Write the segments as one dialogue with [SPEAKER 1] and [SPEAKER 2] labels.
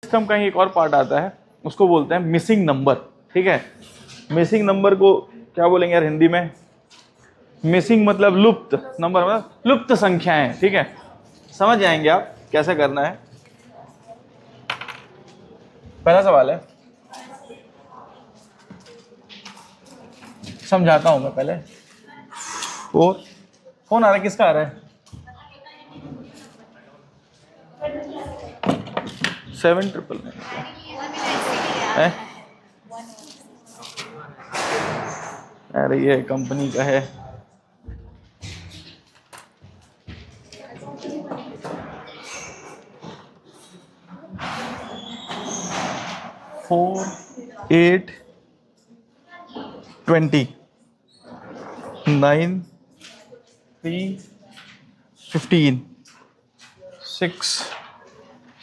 [SPEAKER 1] System का ही एक और पार्ट आता है, उसको बोलते हैं मिसिंग नंबर। ठीक है, मिसिंग नंबर को क्या बोलेंगे यार हिंदी में? मिसिंग मतलब लुप्त, नंबर मतलब लुप्त संख्याएं। ठीक है, समझ जाएंगे आप कैसे करना है। पहला सवाल है, समझाता हूं मैं पहले। और फोन आ रहा है, किसका आ रहा है? 799 है? अरे ये कंपनी का है। फोर 8 20 9 3 15 6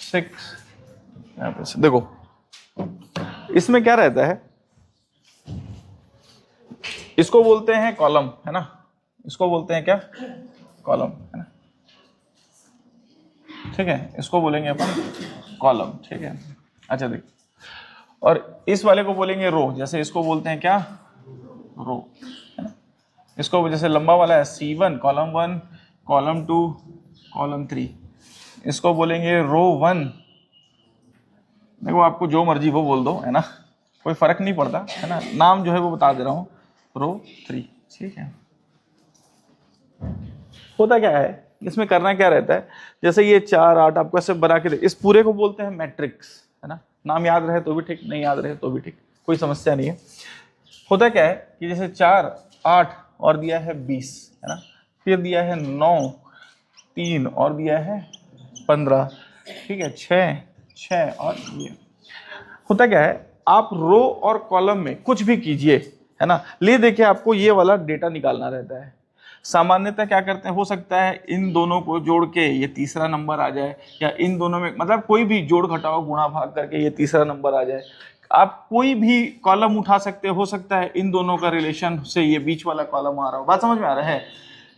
[SPEAKER 1] 6। यहाँ पे से देखो, इसमें क्या रहता है, इसको बोलते हैं कॉलम, है ना? इसको बोलते हैं क्या? कॉलम, है ना? ठीक है, इसको बोलेंगे अपन कॉलम। ठीक है, अच्छा देख, और इस वाले को बोलेंगे रो। जैसे इसको बोलते हैं क्या? रो, है ना? इसको जैसे लंबा वाला है C1, कॉलम 1, कॉलम 2, कॉलम 3, इसको बोलेंगे रो 1। देखो आपको जो मर्जी वो बोल दो, है ना, कोई फर्क नहीं पड़ता, है ना, नाम जो है वो बता दे रहा हूँ, रो 3। ठीक है, होता क्या है इसमें, करना क्या रहता है, जैसे ये 4 8 आपको ऐसे बना के इस पूरे को बोलते हैं मैट्रिक्स, है ना? नाम याद रहे तो भी ठीक, नहीं याद रहे तो भी ठीक, कोई समस्या नहीं है। होता क्या है कि जैसे 4 8 और दिया है 20, है ना, फिर दिया है 9 3 और दिया है 15, ठीक है, 6 6 और ये। होता क्या है, आप रो और कॉलम में कुछ भी कीजिए, है ना, ले देखिए आपको ये वाला डेटा निकालना रहता है। सामान्यतः क्या करते हैं, हो सकता है इन दोनों को जोड़ के ये तीसरा नंबर आ जाए, या इन दोनों में मतलब कोई भी जोड़ घटाओ गुणा भाग करके ये तीसरा नंबर आ जाए। आप कोई भी कॉलम उठा सकते हो सकता है इन दोनों का रिलेशन से ये बीच वाला कॉलम आ रहा हो, बात समझ में आ रहा है?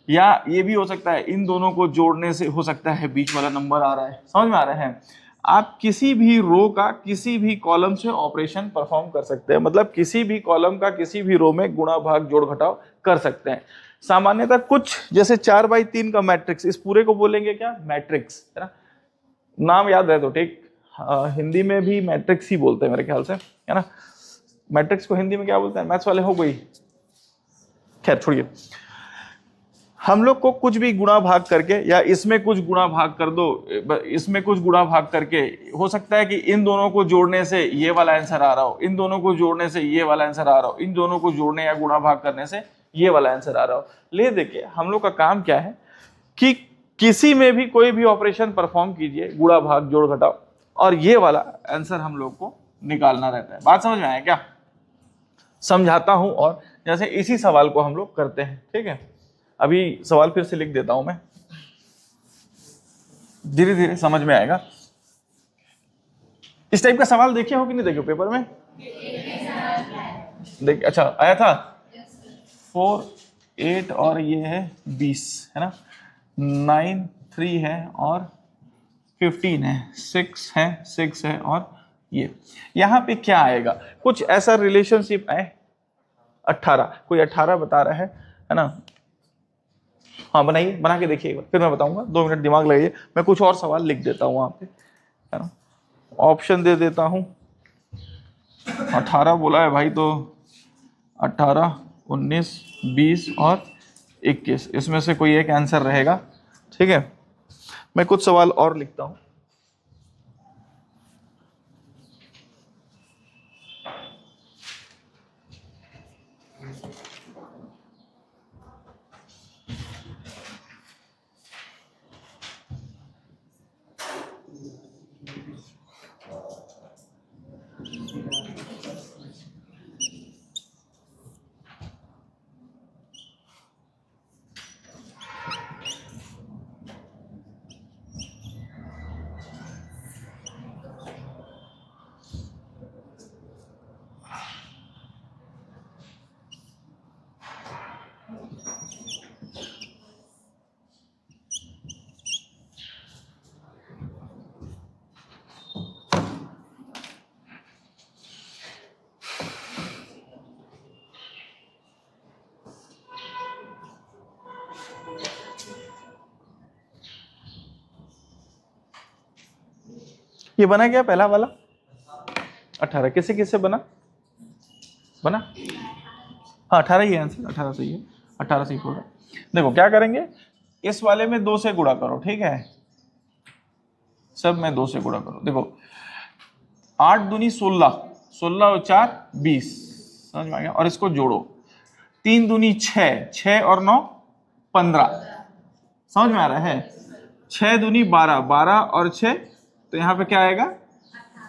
[SPEAKER 1] या ये भी हो सकता है इन दोनों को जोड़ने से हो सकता है बीच वाला नंबर आ रहा है, समझ में आ रहा है? आप किसी भी रो का किसी भी कॉलम से ऑपरेशन परफॉर्म कर सकते हैं, मतलब किसी भी कॉलम का किसी भी रो में गुणा भाग जोड़ घटाव कर सकते हैं। सामान्यतः कुछ जैसे 4/3 का मैट्रिक्स, इस पूरे को बोलेंगे क्या? मैट्रिक्स, है ना? नाम याद रहे तो ठीक। हिंदी में भी मैट्रिक्स ही बोलते हैं मेरे ख्याल से, है ना? मैट्रिक्स को हिंदी में क्या बोलते हैं? मैथ्स वाले हो कोई? खैर छोड़िए, हम लोग को कुछ भी गुणा भाग करके, या इसमें कुछ गुणा भाग कर दो, इसमें कुछ गुणा भाग करके, हो सकता है कि इन दोनों को जोड़ने से ये वाला आंसर आ रहा हो, इन दोनों को जोड़ने से ये वाला आंसर आ रहा हो, इन दोनों को जोड़ने या गुणा भाग करने से ये वाला आंसर आ रहा हो। ले देखिए हम लोग का काम क्या है कि किसी में भी कोई भी ऑपरेशन परफॉर्म कीजिए, गुणा भाग जोड़ घटाओ, और ये वाला आंसर हम लोग को निकालना रहता है। बात समझ में आया क्या? समझाता हूं, और जैसे इसी सवाल को हम लोग करते हैं। ठीक है, अभी सवाल फिर से लिख देता हूं मैं, धीरे धीरे समझ में आएगा। इस टाइप का सवाल देखे हो कि नहीं देखे हो पेपर में? देख, अच्छा आया था। 4 8 और ये है 20, है ना, 9 3 है और 15 है, 6 है 6 है, और ये यहाँ पे क्या आएगा, कुछ ऐसा रिलेशनशिप है। 18, कोई 18 बता रहा है ना? हाँ बनाइए, बना के देखिए एक बार, फिर मैं बताऊंगा, 2 मिनट दिमाग लगाइए, मैं कुछ और सवाल लिख देता हूँ वहां पे, है ना? ऑप्शन दे देता हूँ। 18 बोला है भाई, तो 18 19 20 और 21, इसमें से कोई एक आंसर रहेगा। ठीक है, मैं कुछ सवाल और लिखता हूँ। ये बना क्या पहला वाला 18, किसे किससे बना बना, हाँ 18 ही आंसर, 18 सही है, 18 सही होगा। देखो क्या करेंगे, इस वाले में 2 से गुणा करो, ठीक है, सब में 2 से गुणा करो। देखो 8 दूनी 16, 16 और 4 20, समझ में आ गया। और इसको जोड़ो, 3 दूनी 6, 6 और 9 15, समझ में आ रहा है। 6 दूनी 12, 12 और 6, तो यहाँ पे क्या आएगा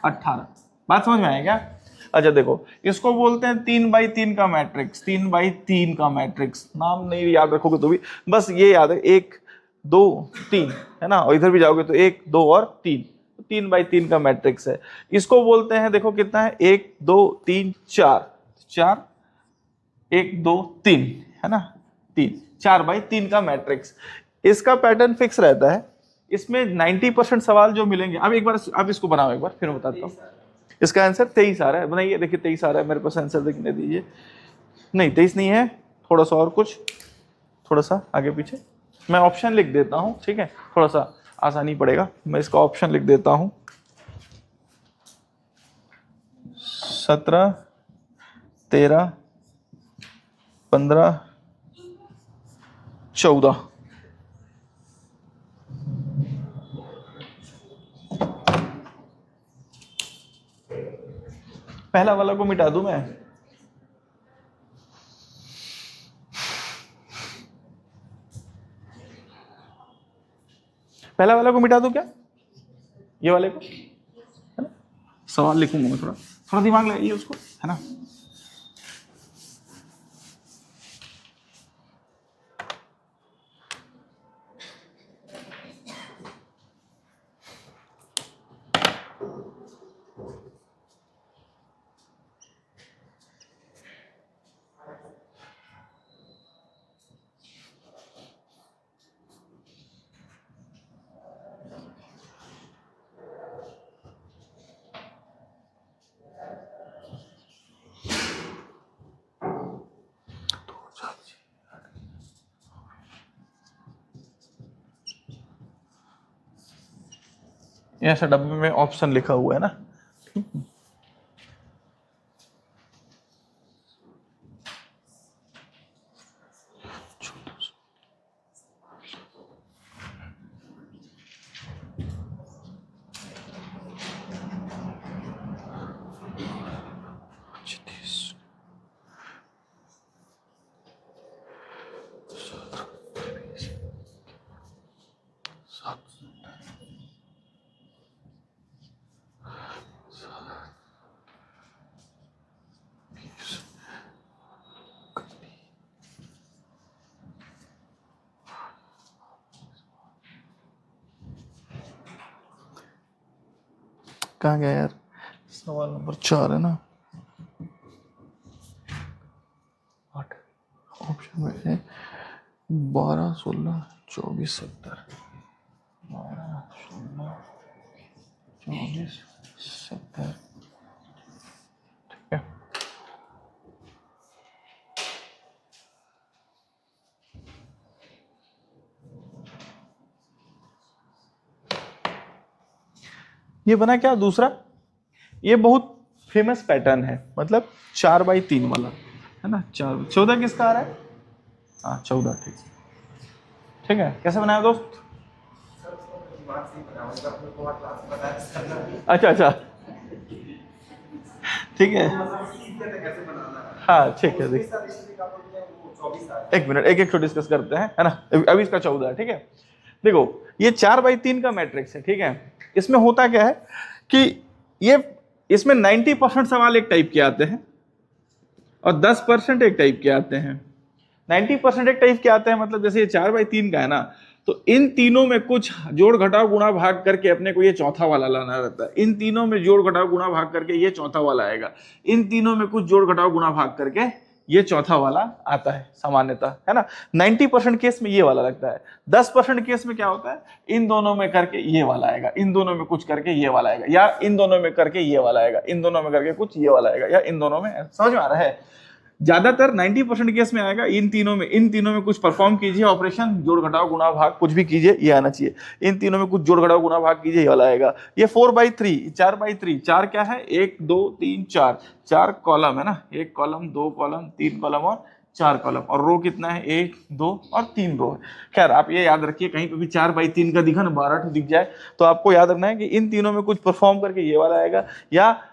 [SPEAKER 1] 18, बात समझ में आएगा। अच्छा देखो इसको बोलते हैं 3x3 का मैट्रिक्स, 3x3 का मैट्रिक्स, नाम नहीं याद रखोगे तो भी बस ये याद है 1 2 3 है ना, और इधर भी जाओगे तो 1 2 और 3, 3x3 का मैट्रिक्स है। इसको बोलते हैं, देखो कितना है 1 2 3 4, 4 1 2 3 है ना, 3, 4x3 का मैट्रिक्स। इसका पैटर्न फिक्स रहता है, इसमें 90% सवाल जो मिलेंगे। अब एक बार आप इसको बनाओ एक बार, फिर मैं बताता हूँ। इसका आंसर 23 आ रहा है, बनाइए, देखिए 23 आ रहा है मेरे पास आंसर, देखने दीजिए। नहीं 23 नहीं है, थोड़ा सा और कुछ, थोड़ा सा आगे पीछे, मैं ऑप्शन लिख देता हूँ, ठीक है, थोड़ा सा आसानी पड़ेगा, मैं इसका ऑप्शन लिख देता हूँ। 17 13 15 14, पहला वाला को मिटा दूं मैं, पहला वाला को मिटा दूं क्या, ये वाले को, है ना, सवाल लिखूंगा मैं, थोड़ा थोड़ा दिमाग लगाइए उसको, है ना। ऐसा डब्बे में ऑप्शन लिखा हुआ है ना। कहाँ गया यार, सवाल नंबर 4 है ना, 8 ऑप्शन में है 12 16 24 70, 12 16 24 70, ठीक है। ये बना क्या दूसरा, ये बहुत फेमस पैटर्न है, मतलब 4x3 वाला है ना, 4 14 किसका आ रहा है, हाँ 14, ठीक, ठीक है। कैसे बनाया दोस्त, अच्छा अच्छा, ठीक है, हाँ ठीक है, देख एक मिनट, एक एक को डिस्कस करते हैं, है ना। अभी इसका 14 है, ठीक है। देखो ये 4x3 का मैट्रिक्स है, ठीक है। इसमें होता क्या है कि ये इसमें 90% सवाल एक टाइप के आते हैं और 10% एक टाइप के आते हैं। 90% एक टाइप के आते हैं, मतलब जैसे ये 4x3 का है ना, तो इन तीनों में कुछ जोड़ घटाव गुणा भाग करके अपने को ये चौथा वाला लाना रहता है। इन तीनों में जोड़ घटाव गुणा भाग करके ये चौथा वाला आएगा। इन तीनों में कुछ जोड़ घटाव गुणा भाग करके ये चौथा वाला आता है सामान्यतः, है ना। 90% केस में ये वाला लगता है। 10% केस में क्या होता है, इन दोनों में करके ये वाला आएगा, इन दोनों में कुछ करके ये वाला आएगा, या इन दोनों में करके ये वाला आएगा, इन दोनों में करके कुछ ये वाला आएगा, या इन दोनों में, समझ में आ रहा है। ज्यादातर 90% केस में आएगा इन तीनों में कुछ परफॉर्म कीजिए ऑपरेशन, जोड़ घटाओ गुणा भाग कुछ भी कीजिए, ये आना चाहिए। इन तीनों में कुछ जोड़ घटाओ गुणा भाग कीजिए, ये वाला आएगा। ये 4/3 4/3 4 क्या है, 1 2 3 4 4 कॉलम है ना, 1 कॉलम 2 कॉलम 3 कॉलम और 4 कॉलम, और रो कितना है 1 2 और 3 रो है। खैर आप ये याद रखिए, कहीं पे भी 4/3 का दिखा ना 12 दिख जाए तो आपको याद रखना है कि इन तीनों में कुछ परफॉर्म करके ये वाला आएगा, या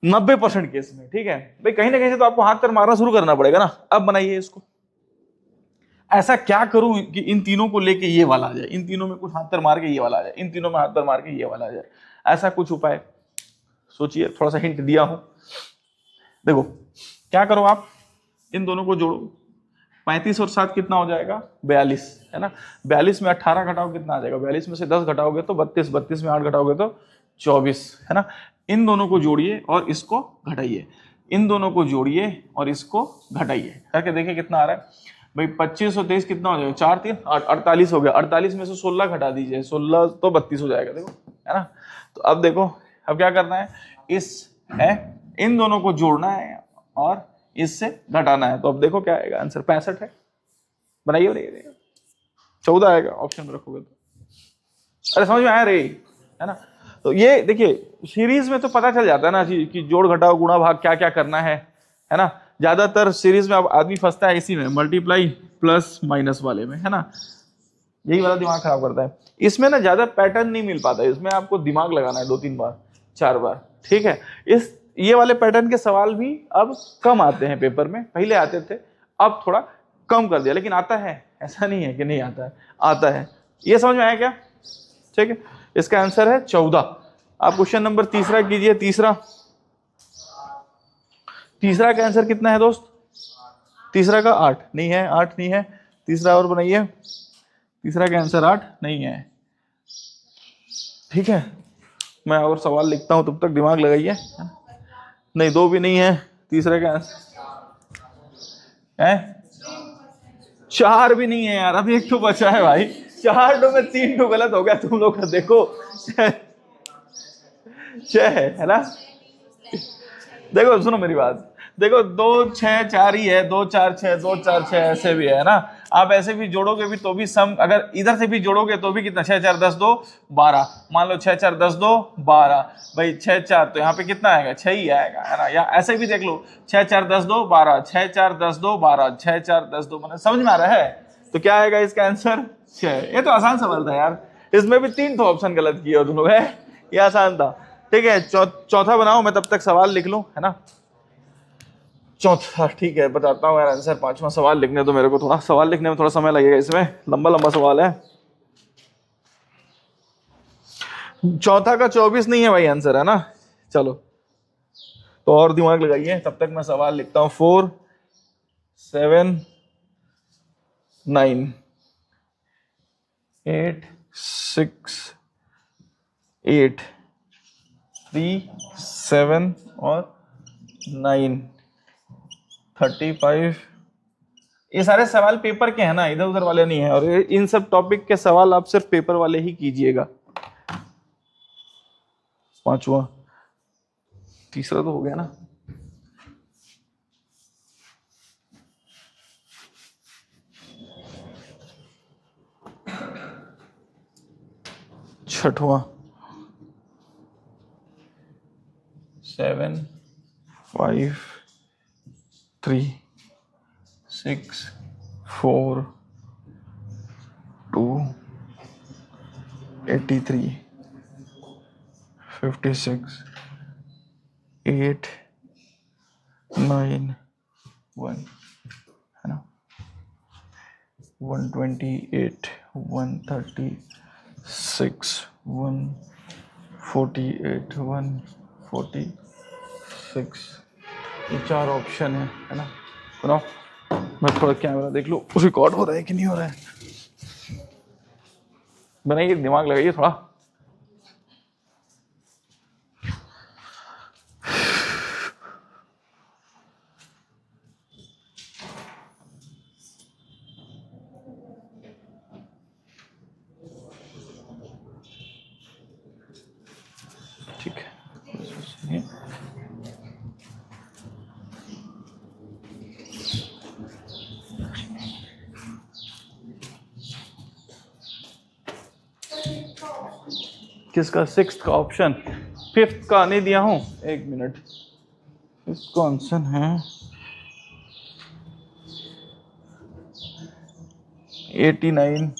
[SPEAKER 1] 90% केस में। ठीक है भाई, कहीं ना कहीं से तो आपको हाथ पैर मारना शुरू करना पड़ेगा ना। अब बनाइए इसको, ऐसा क्या करूं कि इन तीनों को लेके ये वाला आ जाए, इन तीनों में कुछ हाथ पैर मार के ये वाला आ जाए, इन तीनों में हाथ पैर मार के ये वाला आ जाए। ऐसा कुछ उपाय सोचिए, थोड़ा सा हिंट दिया हूं। देखो क्या करो आप, इन दोनों को जोड़ो, 35 और 7 कितना हो जाएगा 42 है ना। 42 में 18 घटाओ कितना आ जाएगा, 42 में से 10 घटाओगे तो 32, 32 में 8 घटाओगे तो 24 है ना। इन दोनों को जोड़िए और इसको घटाइए, इन दोनों को जोड़िए और इसको घटाइए, करके देखिए कितना आ रहा है भाई। 25 और 23 कितना हो जाएगा, 4 3 48 हो गया। 48 में से 16 घटा दीजिए, 16 तो 32 हो जाएगा, देखो है ना। तो अब देखो, अब क्या करना है, इस है इन दोनों को जोड़ना है और इससे घटाना है। तो अब देखो क्या आएगा आंसर, 65 है। बनाइए, बनाइए, 14 आएगा ऑप्शन में रखोगे तो। अरे समझ में आया रे, है ना। तो ये देखिए सीरीज में तो पता चल जाता है ना कि जोड़ घटाओ गुणा भाग क्या क्या करना है ना। ज्यादातर सीरीज में अब आदमी फंसता है इसी में, मल्टीप्लाई प्लस माइनस वाले में, है ना। यही वाला दिमाग खराब करता है। इसमें ना ज्यादा पैटर्न नहीं मिल पाता, इसमें आपको दिमाग लगाना है 2-3 बार 4 बार, ठीक है। इस ये वाले पैटर्न के सवाल भी अब कम आते हैं पेपर में, पहले आते थे, अब थोड़ा कम कर दिया, लेकिन आता है, ऐसा नहीं है कि नहीं आता है, आता है। ये समझ में आया क्या, ठीक है। इसका आंसर है 14। आप क्वेश्चन नंबर तीसरा कीजिए। तीसरा का आंसर कितना है दोस्त, तीसरा का 8 नहीं है, 8 नहीं है। तीसरा और बनाइए, तीसरा का आंसर 8 नहीं है, ठीक है। मैं और सवाल लिखता हूं तब तक दिमाग लगाइए। नहीं, 2 भी नहीं है, तीसरे का आंसर है 4 भी नहीं है यार, अभी एक तो बचा है भाई। 4 में 3 गलत हो गया तुम लोग का, देखो 6 है ना। देखो सुनो मेरी बात, देखो 2 6 4 ही है, 2 4 6 2 4 6 ऐसे भी है ना। आप ऐसे भी जोड़ोगे भी तो भी सम, अगर इधर से भी जोड़ोगे तो भी कितना, 6 4 10 2 12, मान लो 6 4 10 2 12 भाई, 6 4 तो यहाँ पे कितना आएगा 6 ही आएगा, है ना। या ऐसे भी देख लो 6 4 10 2 12, 6 4 10 2 12, 6 4 10 2, मतलब समझ में आ रहा है। तो क्या आएगा इसका आंसर 6। ये तो आसान सवाल था यार, इसमें भी 3 ऑप्शन गलत किए हो तुम लोग, है ये आसान था, ठीक है। चौथा बनाओ, मैं तब तक सवाल लिख लूं, है ना। चौथा ठीक है, बताता हूँ यार आंसर। 5वां सवाल लिखने तो मेरे को, थोड़ा सवाल लिखने में थोड़ा समय लगेगा, इसमें लंबा लंबा सवाल है। चौथा का 24 नहीं है भाई आंसर, है ना। चलो तो और दिमाग लगाइए, तब तक मैं सवाल लिखता हूँ। 4 7 9 8 6 8 3 7 और 9 35। ये सारे सवाल पेपर के हैं ना, इधर उधर वाले नहीं है, और इन सब टॉपिक के सवाल आप सिर्फ पेपर वाले ही कीजिएगा। 5वां, तीसरा तो हो गया ना। छठवां, 7 5 3 6 4 2 83 56 8 9 1, है ना। 128 136 148 146। ये 4 ऑप्शन है ना। सुनो, मैं थोड़ा कैमरा देख लूं रिकॉर्ड हो रहा है कि नहीं हो रहा है। बनाइए, दिमाग लगाइए थोड़ा। ठीक है, किसका? सिक्स्थ का ऑप्शन। फिफ्थ का नहीं दिया हूं, एक मिनट। फिफ्थ का आंसर है 89,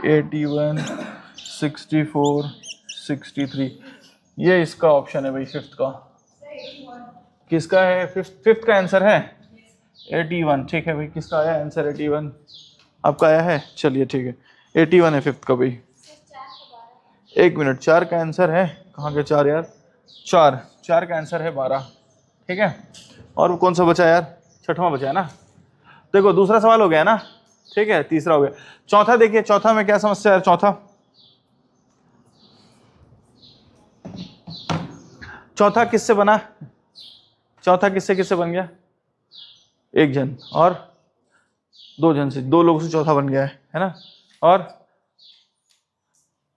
[SPEAKER 1] 81, 64, 63। ये इसका ऑप्शन है भाई, फिफ्थ का। किसका है? फिफ्थ, फिफ्थ का आंसर है 81। ठीक है भाई, किसका आया आंसर? 81 आपका आया है। चलिए ठीक है, 81 है फिफ्थ का भाई। एक मिनट, चार का आंसर है, कहाँ के चार यार? चार, चार का आंसर है 12। ठीक है, और वो कौन सा बचा यार? छठवां बचा है ना। देखो दूसरा सवाल हो गया ना, ठीक है, तीसरा हो गया। चौथा देखिए, चौथा में क्या समस्या है? चौथा, चौथा किससे बना? चौथा किससे किससे बन गया? एक जन और दो जन से, दो लोगों से चौथा बन गया है ना। और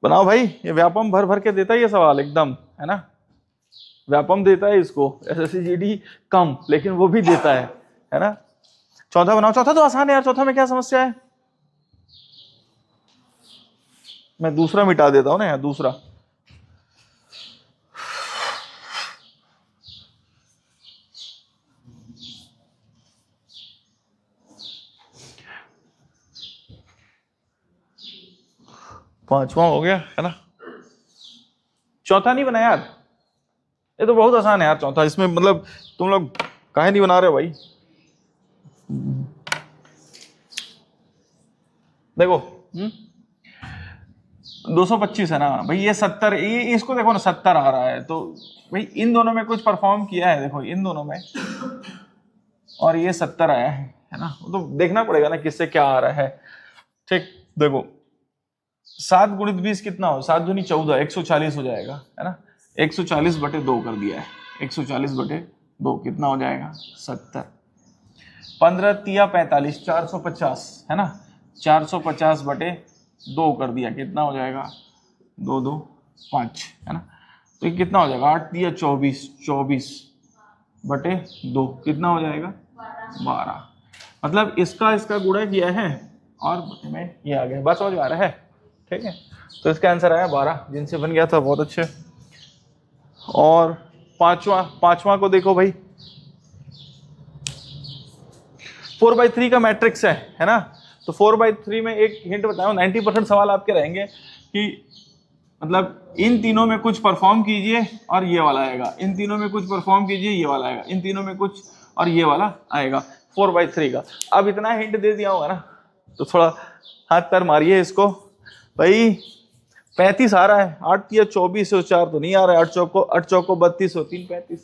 [SPEAKER 1] बनाओ भाई, ये व्यापम भर भर के देता है ये सवाल एकदम, है ना। व्यापम देता है इसको, एसएससी जीडी कम, लेकिन वो भी देता है ना। चौथा बनाओ। चौथा तो आसान है यार, चौथा में क्या समस्या है? मैं दूसरा मिटा देता हूं ना यार, दूसरा। पांचवा हो गया है ना। चौथा नहीं बना यार, ये तो बहुत आसान है यार चौथा। इसमें मतलब तुम लोग काहे नहीं बना रहे हो भाई? देखो 225 है ना भाई, ये 70, ये इसको देखो ना, 70 आ रहा है, तो भाई इन दोनों में कुछ परफॉर्म किया है, देखो इन दोनों में, और ये 70 आया है ना। तो देखना पड़ेगा ना किससे क्या आ रहा है। ठीक, देखो 7 गुणित 20 कितना हो? 7 दूनी 14, 140 हो जाएगा, है ना। 140 बटे 2 कर दिया है, 140 बटे 2 कितना हो जाएगा? 70। 15 तिया 45, 450 है ना। 450 बटे 2 कर दिया, कितना हो जाएगा? 2 2 5 है ना। तो ये कितना हो जाएगा? 8 तिया 24, 24 बटे 2 कितना हो जाएगा? 12। मतलब इसका इसका गुणा किया है और बटे में ये आ गया। बात समझ में आ रहा है? ठीक है, तो इसका आंसर आया 12, जिनसे बन गया था। बहुत अच्छे। और पांचवा, पांचवा को देखो भाई, 4/3 का मैट्रिक्स है ना। तो 4/3 में एक हिंट बताऊं, 90% सवाल आपके रहेंगे कि मतलब इन तीनों में कुछ परफॉर्म कीजिए और ये वाला आएगा, इन तीनों में कुछ परफॉर्म कीजिए ये वाला आएगा, इन तीनों में कुछ और ये वाला आएगा, 4/3 का। अब इतना हिंट दे दिया होगा ना, तो थोड़ा हाथ पैर मारिए इसको भाई। 35 आ रहा है, 8 तिया 24 और 4 तो नहीं आ रहा है, 8 चौको 32 और 3 35।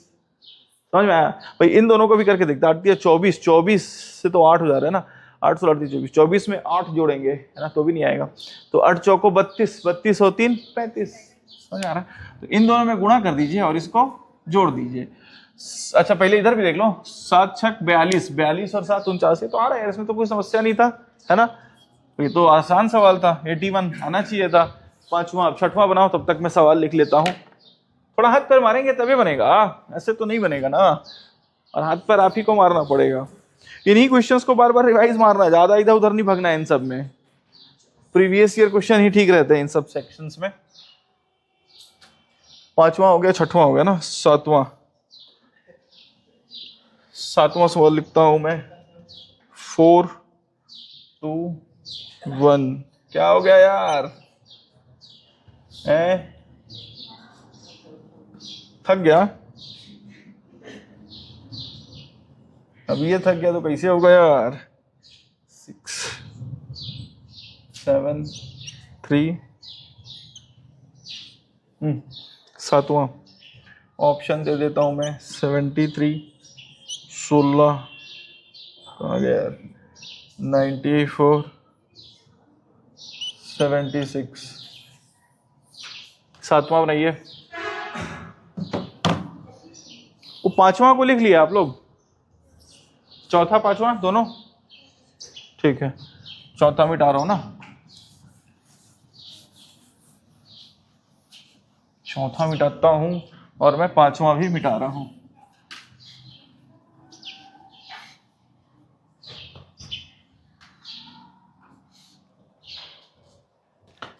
[SPEAKER 1] समझ में आया भाई? इन दोनों को भी करके देखते। 8 तिया 24, 24 से तो 8 हो जा रहा है ना, 8 16 24, 24 में 8 जोड़ेंगे है ना, तो भी नहीं आएगा। तो 8 चौको 32, 32 और 3 35। समझ आ रहा है? तो इन दोनों में गुणा कर दीजिए और इसको जोड़ दीजिए। अच्छा पहले इधर भी देख लो, 7 छक 42, 42 और 7 49 तो आ रहा है, इसमें तो कोई समस्या नहीं था, है ना। ये तो आसान सवाल था, 81 आना चाहिए था। पांचवा, अब छठवां बनाओ, तब तक मैं सवाल लिख लेता हूँ। थोड़ा हाथ पैर मारेंगे तभी बनेगा, ऐसे तो नहीं बनेगा ना। और हाथ पैर आप ही को मारना पड़ेगा। इन्हीं क्वेश्चंस को बार बार रिवाइज मारना है, ज्यादा इधर उधर नहीं भगना है इन सब में। प्रीवियस ईयर क्वेश्चन ही ठीक रहते हैं इन सब सेक्शंस में। पांचवा हो गया, छठवां हो गया ना। सातवां, सातवां सवाल लिखता हूं मैं। 4 2 1। क्या हो गया यार? थक गया? अब ये थक गया तो कैसे होगा यार? 6 7 3। सातवां ऑप्शन दे देता हूं मैं। 73, 16 कहाँ गया यार? 94, 76। सातवां बनाइए। वो पांचवा को लिख लिया आप लोग? चौथा पांचवा दोनों? ठीक है, चौथा मिटा रहा हूं ना, चौथा मिटाता हूं और मैं पांचवा भी मिटा रहा हूं।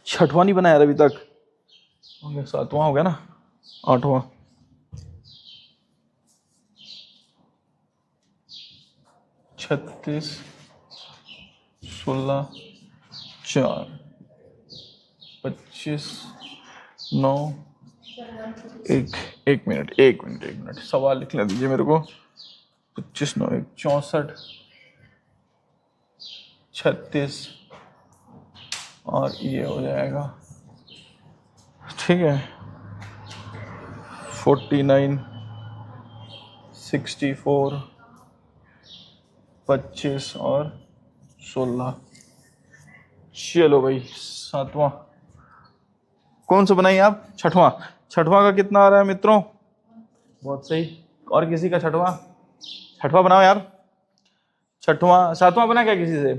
[SPEAKER 1] छठवां नहीं बनाया अभी तक? हो गया, 7वां हो गया ना, 8वां, 36, 16, 4, 25, 9, एक मिनट सवाल लिखने दीजिए मेरे को। 25, 9, 1, 64, 36 और ये हो जाएगा, ठीक है, 49, 64, 25 और 16। चलो भाई 7वां कौन सा बनाइए आप? छठवां। छठवां का कितना आ रहा है मित्रों? बहुत सही। और किसी का छठवां? छठवां बनाओ यार। छठवां, 7वां बना क्या किसी से?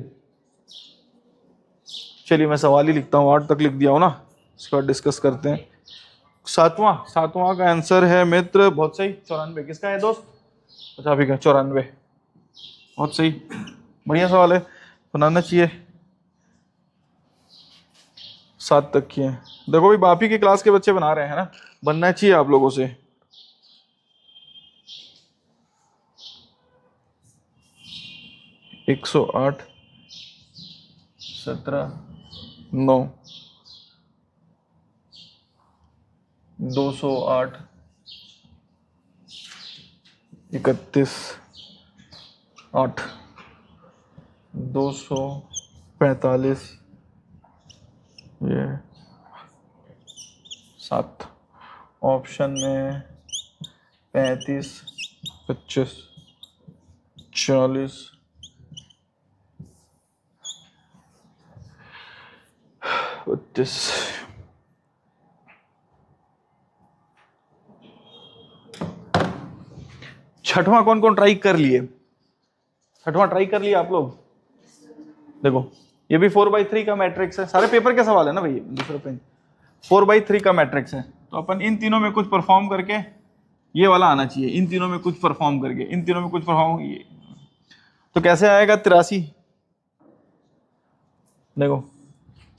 [SPEAKER 1] चलिए मैं सवाल ही लिखता हूँ, 8 तक लिख दिया हूँ ना, इसके बाद डिस्कस करते हैं। 7वां का आंसर है मित्र, बहुत सही, 94। किसका है दोस्त? अच्छा भी का 94, बहुत सही, बढ़िया सवाल है, बनाना चाहिए। 7 तक की है। देखो भाई बापी की क्लास के बच्चे बना रहे हैं ना, बनना चाहिए आप लोगों से। एक 108, 17, 9, 208, 31, 8, 245, ये 7, ऑप्शन में 35, 25, 40, 32। छठवां कौन कौन ट्राई कर लिए? छठवां ट्राई कर लिया आप लोग? देखो ये भी 4/3 का मैट्रिक्स है, सारे पेपर के सवाल है ना भाई, दूसरे पेज 4/3 का मैट्रिक्स है, तो अपन इन तीनों में कुछ परफॉर्म करके ये वाला आना चाहिए, इन तीनों में कुछ परफॉर्म करके, इन तीनों में कुछ परफॉर्म, ये तो कैसे आएगा? 83। देखो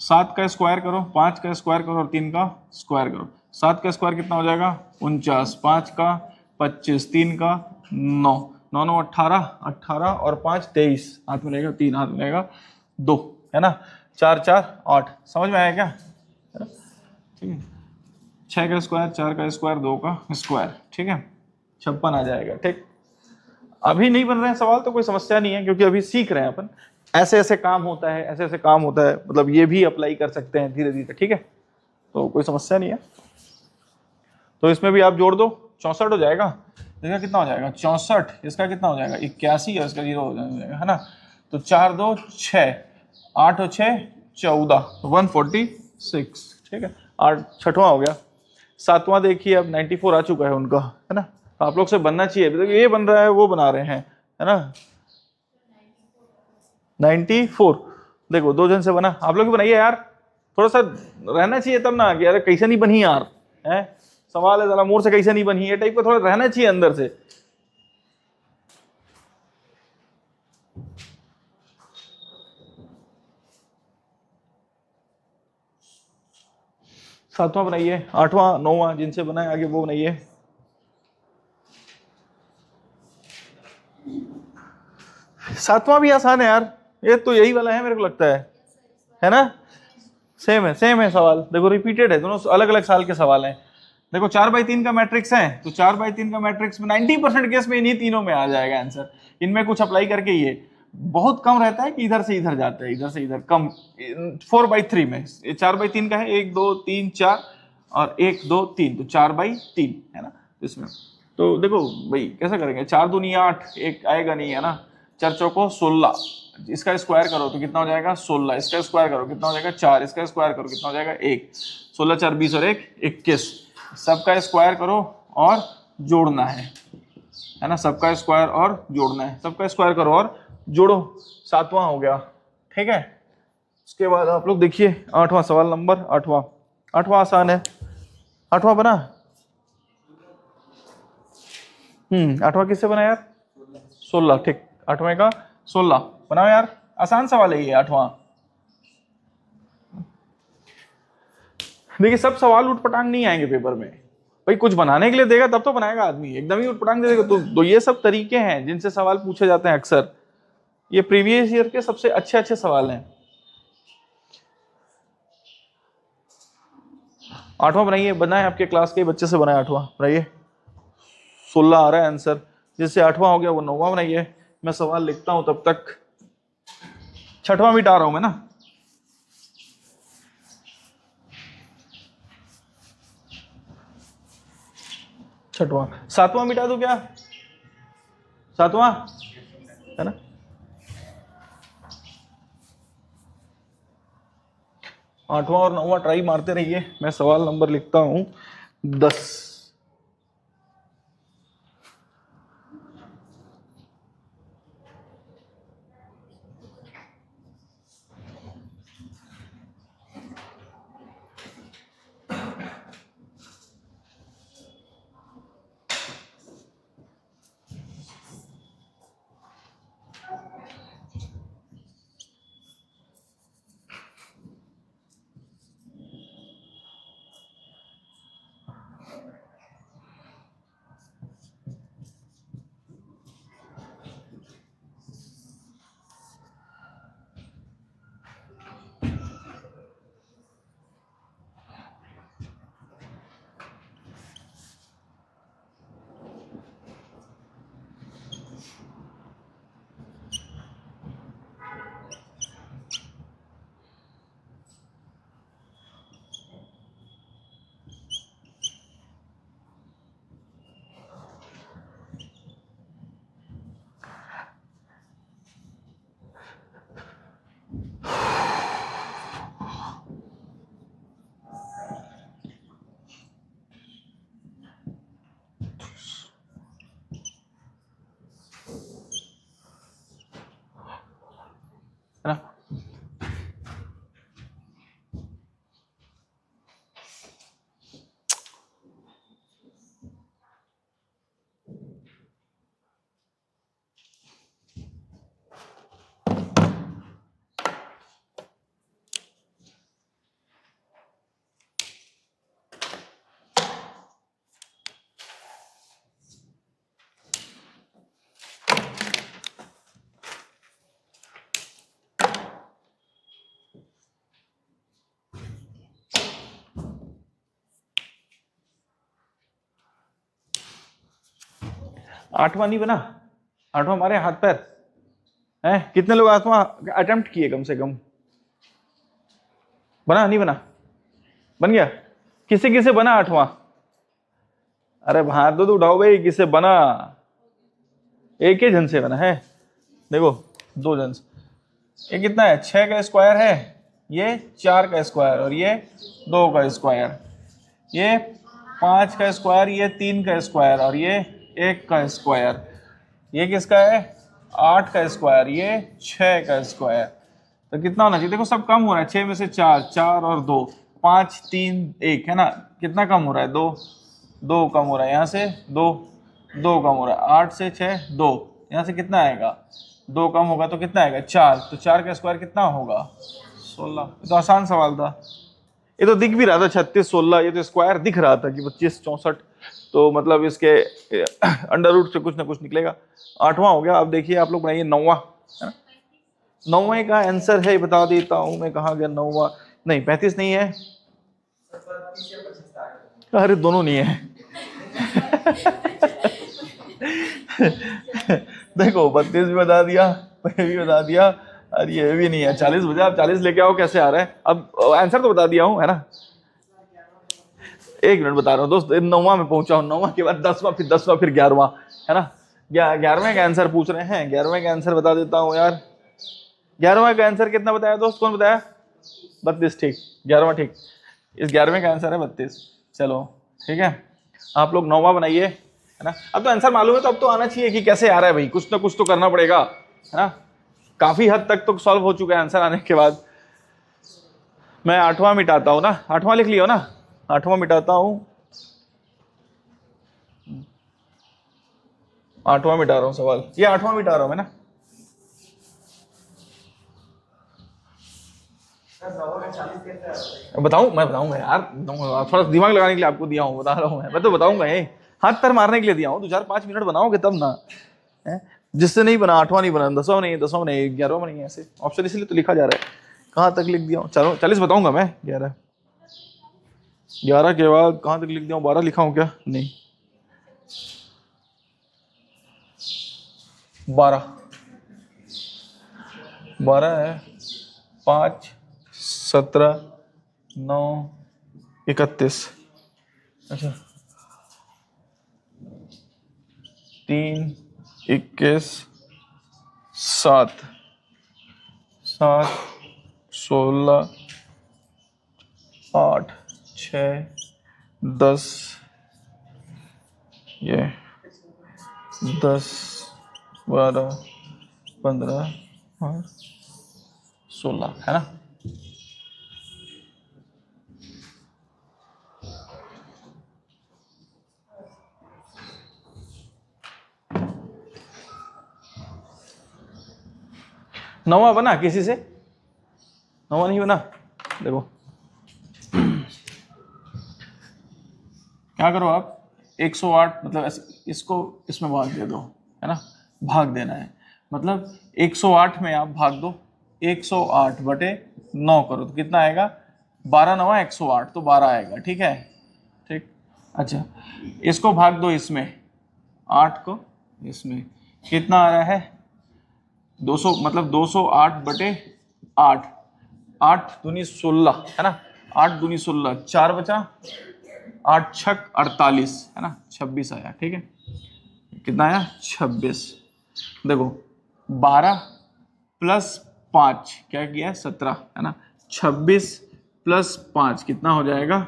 [SPEAKER 1] 7 का स्क्वायर करो, 5 का स्क्वायर करो और 3 का स्क्वायर करो। 7 का स्क्वायर कितना हो जाएगा? 49, 5 का 25, 3 का 9, 9 9 18, 18 और 5 23, हाथ में रहेगा 3, हाथ में रहेगा 2, है ना, 4 4 8। समझ में आया क्या? है ना? ठीक है, 6 का स्क्वायर, 4 का स्क्वायर, 2 का स्क्वायर, ठीक है, 56 आ जाएगा। ठीक, अभी नहीं बन रहे हैं सवाल तो कोई समस्या नहीं है, क्योंकि अभी सीख रहे हैं अपन, ऐसे ऐसे काम होता है, ऐसे ऐसे काम होता है, मतलब ये भी अप्लाई कर सकते हैं धीरे धीरे, ठीक है, तो कोई समस्या नहीं है। तो इसमें भी आप जोड़ दो, 64 हो जाएगा। इसका कितना हो जाएगा? 64, इसका कितना हो जाएगा? 81 और इसका 0 हो जाएगा, है ना। तो 4 2 6, 8 और 6 14, 146, ठीक है, 8, छठवां हो गया। 7वां देखिए, अब 94 आ चुका है उनका, है ना, तो आप लोग से बनना चाहिए, देखिए ये बन रहा है, वो बना रहे हैं, है ना। 94 देखो 2 जन से बना, आप लोग भी बनाइए यार, थोड़ा सा रहना चाहिए तब ना कि अरे कैसे नहीं बनी यार, है सवाल है जरा मोर से कैसे नहीं बनी, ये टाइप का थोड़ा रहना चाहिए अंदर से। सातवां बनाइए, 8वां 9वां जिनसे बनाए आगे वो बनाइए। सातवां भी आसान है यार, ये तो यही वाला है मेरे को लगता है ना, सेम है सवाल, देखो रिपीटेड है, दोनों अलग अलग साल के सवाल हैं। देखो 4/3 का मैट्रिक्स है, तो 4/3 का मैट्रिक्स में 90% केस में इन्हीं तीनों में आ जाएगा आंसर, इनमें कुछ अप्लाई करके, ये बहुत कम रहता है कि इधर से इधर जाता है, इधर से इधर कम। 4/3 में 4/3 का है, 1 2 3 4 और 1 2 3, तो 4/3 है ना इसमें। तो देखो भाई कैसा करेंगे, 4 दूनी 8, एक आएगा नहीं, है ना, 4 चौको 16, इसका स्क्वायर करो तो कितना हो जाएगा? 16, इसका स्क्वायर करो कितना हो जाएगा? 4, इसका स्क्वायर करो कितना हो जाएगा? 1, 16 4 20 और 1 21, सबका स्क्वायर करो और जोड़ना है ना, सबका स्क्वायर और जोड़ना है, सबका स्क्वायर करो और जोड़ो, 7वां हो गया, ठीक है। उसके बाद आप लोग देखिए 8वां सवाल नंबर 8वां, 8वां आसान है, 8वां बना, 8वां किससे बना यार? 16, ठीक, 8वें का 16 बनाओ यार, आसान सवाल है ये 8वां। देखिए सब सवाल उठपटांग नहीं आएंगे पेपर में, भाई कुछ बनाने के लिए देगा तब तो बनाएगा आदमी, एकदम ही उठपटांग दे देगा तो ये सब तरीके हैं जिनसे सवाल पूछे जाते हैं अक्सर। ये प्रीवियस ईयर के सबसे अच्छे अच्छे सवाल हैं। 8वां बनाइए, बनाए आपके क्लास के बच्चे से, बनाए 8वां बनाइए। 16 आ रहा है आंसर, जिससे 8वां हो गया वो 9वां बनाइए। मैं सवाल लिखता हूं तब तक, 6वां मिटा रहा हूं मैं ना। छठवां, 7वां मिटा दूं क्या? 7वां है ना। 8वां और 9वां ट्राई मारते रहिए। मैं सवाल नंबर लिखता हूं 10। है ना। आठवां नहीं बना, 8वां हमारे हाथ पैर है। कितने लोग 8वां अटेम्प्ट किए कम से कम? बना नहीं बना? बन गया? किसे किसे बना 8वां? अरे हाथ तो उठाओ भाई, किसे बना? एक ही जन से बना है। देखो 2 जन से। ये कितना है? 6 का स्क्वायर है, ये 4 का स्क्वायर, और ये 2 का स्क्वायर, ये 5 का स्क्वायर, ये 3 का स्क्वायर, और ये 1 का स्क्वायर। ये किसका है? 8 का स्क्वायर, ये 6 का स्क्वायर। तो कितना होना चाहिए? देखो सब कम हो रहा है। 6 में से 4, 4 और 2, 5, 3, 1 है ना। कितना कम हो रहा है? 2, 2 कम हो रहा है। यहाँ से 2, 2 कम हो रहा है। 8 से 6, 2, यहाँ से कितना आएगा? 2 कम होगा तो कितना आएगा? 4। तो 4 का स्क्वायर कितना होगा? 16। तो आसान सवाल था। ये तो दिख भी रहा था 36, 16, ये तो स्क्वायर दिख रहा था कि 25, 64। तो मतलब इसके अंडर रूट से कुछ ना कुछ निकलेगा। 8वां हो गया। अब देखिए आप लोग बनाइए 9वां, है ना। 9वें का आंसर है, बता देता हूं मैं, कहाँ गया 9वां? नहीं 35 नहीं है, अरे दोनों नहीं है। देखो 32 भी बता दिया, ये भी बता दिया, और ये भी नहीं है। 40 बजा, आप 40 लेके आओ, कैसे आ रहा है? अब आंसर तो बता दिया हूं, है ना। 1 मिनट बता रहा हूँ दोस्त। 9वां में पहुंचा हूं, 9वां के बाद 10वां, फिर 10वां, फिर 11वां, है ना। 11वें का आंसर पूछ रहे हैं, 11वें का आंसर बता देता हूँ यार। 11वां का आंसर कितना बताया दोस्त? कौन बताया? 32, ठीक। 11वां ठीक। इस 11वें का आंसर है 32। चलो ठीक है, आप लोग 9वां बनाइए, है ना। अब तो आंसर मालूम है, तो अब तो आना चाहिए कि कैसे आ रहा है भाई। कुछ ना कुछ तो करना पड़ेगा, है ना। काफी हद तक तो सॉल्व हो चुका है आंसर आने के बाद। मैं 8वां मिटाता हूं ना। 8वां लिख लियो ना। 8वां मिटाता हूं, 8वां मिटा रहा हूं सवाल। ये 8वां मिटा रहा हूं मैं ना। बताऊं? मैं बताऊंगा यार, बताऊंगा। थोड़ा दिमाग लगाने के लिए आपको दिया हूँ, बता रहा हूँ मैं तो बताऊंगा। ये हाथ पैर मारने के लिए दिया हूँ, 2 4 5 मिनट बनाओगे तब ना। है? जिससे नहीं बना, 8वां नहीं बना, 10वां नहीं, 10वां नहीं, 11वां नहीं, ऐसे ऑप्शन इसलिए तो लिखा जा रहा है। कहाँ तक लिख दिया हूँ? चलो 40 बताऊंगा मैं। 11, 11 के बाद कहाँ तक लिख दिया हूँ? 12 लिखा हूँ क्या? नहीं, 12, 12 है। 5, 17, 9, 31। अच्छा, 3, 21, 7, 7, 16, 8, 6, 10, ये 10, 12, 15 और 16 है ना। नौवां बना किसी से? नौवां नहीं बना? देखो क्या करो आप, 108 मतलब इसको इसमें भाग दे दो, है ना। भाग देना है, मतलब 108 में आप भाग दो, 108 बटे 9 करो तो कितना आएगा? 12 9 108, तो 12 आएगा, ठीक है। ठीक। अच्छा, इसको भाग दो इसमें, 8 को इसमें, कितना आ रहा है? 200, मतलब 208 बटे 8, 8 दूनी 16 है ना। 8 दूनी 16, 4 बचा, 8 छक 48 है ना, 26 आया, ठीक है। कितना आया? 26। देखो 12 प्लस 5 क्या किया? 17 है ना। 26 प्लस 5 कितना हो जाएगा?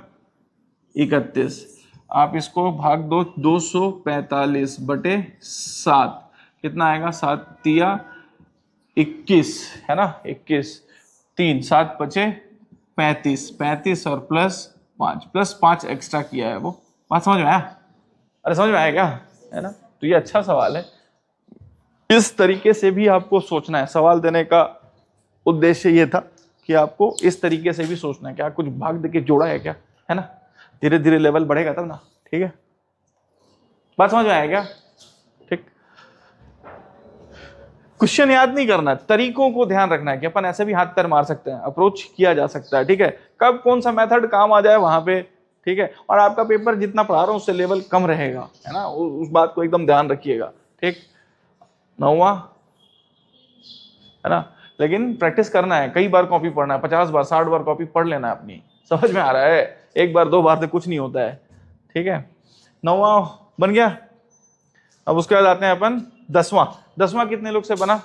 [SPEAKER 1] 31। आप इसको भाग दो, 245 बटे 7, कितना आएगा? 7 तिया 21 है ना, 21। 3 7 बचे 35, 35 और प्लस 5 एक्स्ट्रा किया है वो। बात समझ में आया? अरे समझ में आया क्या? है ना। तो ये अच्छा सवाल है। इस तरीके से भी आपको सोचना है। सवाल देने का उद्देश्य ये था कि आपको इस तरीके से भी सोचना है, क्या कुछ भाग दे के जोड़ा है क्या, है ना। धीरे धीरे लेवल बढ़ेगा तब ना, ठीक है। बात समझ में आया क्या? ठीक। क्वेश्चन याद नहीं करना, तरीकों को ध्यान रखना है कि अपन ऐसे भी हाथ पैर मार सकते हैं, अप्रोच किया जा सकता है, ठीक है। कब कौन सा मेथड काम आ जाए वहां पे, ठीक है। और आपका पेपर जितना पढ़ा रहा हूं उससे लेवल कम रहेगा, है ना, उस बात को एकदम ध्यान रखिएगा, ठीक। 9वां है ना। लेकिन प्रैक्टिस करना है, कई बार कॉपी पढ़ना है, 50 बार 60 बार कॉपी पढ़ लेना है अपनी। समझ में आ रहा है? एक बार 2 बार से कुछ नहीं होता है, ठीक है। 9वां बन गया। अब उसके बाद आते हैं अपन 10वां। 10वां कितने लोग से बना?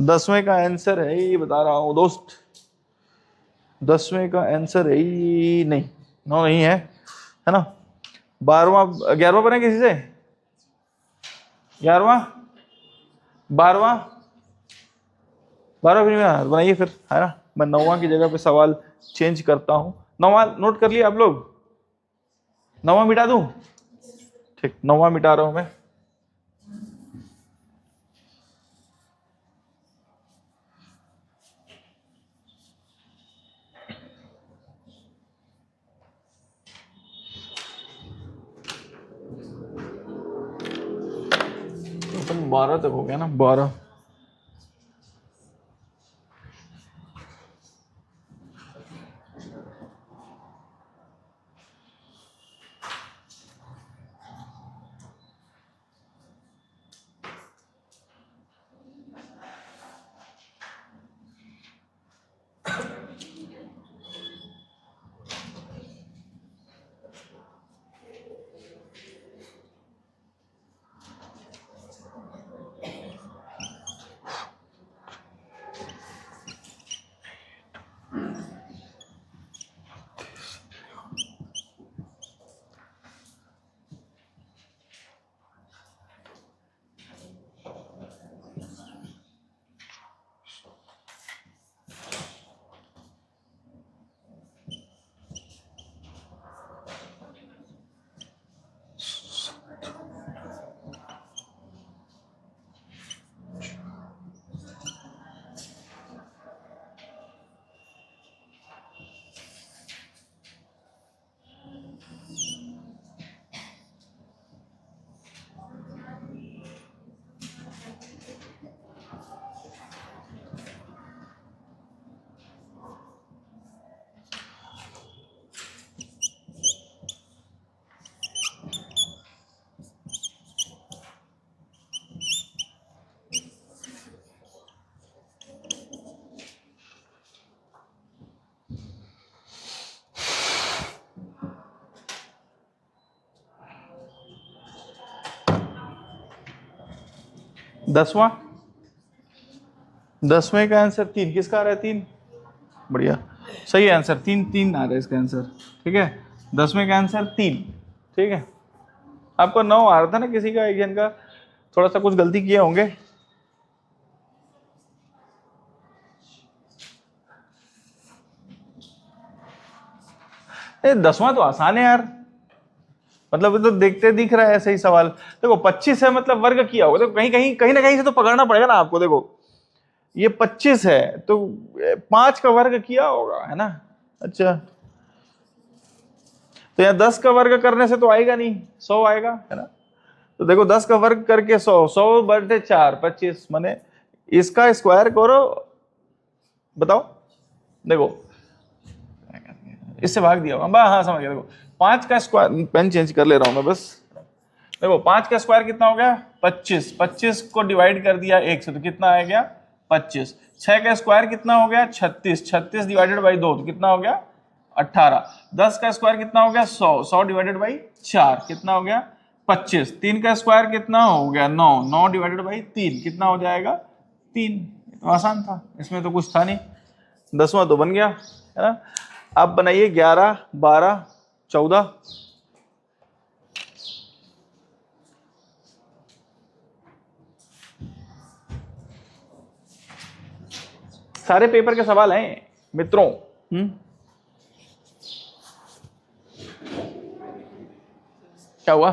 [SPEAKER 1] 10वें का आंसर है ही, बता रहा हूं दोस्त, 10वें का आंसर है ही नहीं, 9 नहीं है, है ना। 12वां 11वां बने किसी से? 11वां 12वां 12 भी नहीं बनाइए फिर, है ना। मैं 9वां की जगह पे सवाल चेंज करता हूं। 9वां नोट कर लिया आप लोग? 9वां मिटा दूं? ठीक, 9वां मिटा रहा हूं मैं। तो 12 तक हो गया ना, 12। 10वां, 10वें का आंसर 3, किसका आ रहा है 3? बढ़िया, सही आंसर 3, 3 आ रहा है इसका आंसर, ठीक है। 10वें का आंसर 3, ठीक है। आपको 9 आ रहा था ना किसी का, एक जन का थोड़ा सा कुछ गलती किए होंगे। ये 10वां तो आसान है यार, मतलब ये तो देखते दिख रहा है सही सवाल। देखो 25 है मतलब वर्ग किया होगा, देखो कहीं ना कहीं से तो पकड़ना पड़ेगा ना आपको। देखो ये 25 है तो 5 का वर्ग किया होगा, है ना। अच्छा, तो यहाँ 10 का वर्ग करने से तो आएगा नहीं, 100 आएगा, है ना। तो देखो 10 का वर्ग करके 100, 100 बटे 4 25, माने इसका स्क्वायर करो, बताओ। देखो इससे भाग दिया होगा, हाँ समझ गया। देखो 5 का स्क्वायर, पेन चेंज कर ले रहा हूं मैं बस। देखो 5 का स्क्वायर कितना हो गया 25, 25 को डिवाइड कर दिया 1 से तो कितना आ गया 25। 6 का स्क्वायर कितना हो गया 36, 36 डिवाइडेड बाई 2 तो कितना हो गया 18। 10 का स्क्वायर कितना हो गया 100, 100 डिवाइडेड बाई 4 कितना हो गया 25। 3 का स्क्वायर कितना हो गया 9, 9 डिवाइडेड बाई 3 कितना हो जाएगा 3। तो आसान था, इसमें तो कुछ था नहीं। 10वां तो बन गया, है ना। अब बनाइए 11, 12, 14। सारे पेपर के सवाल हैं मित्रों। क्या हुआ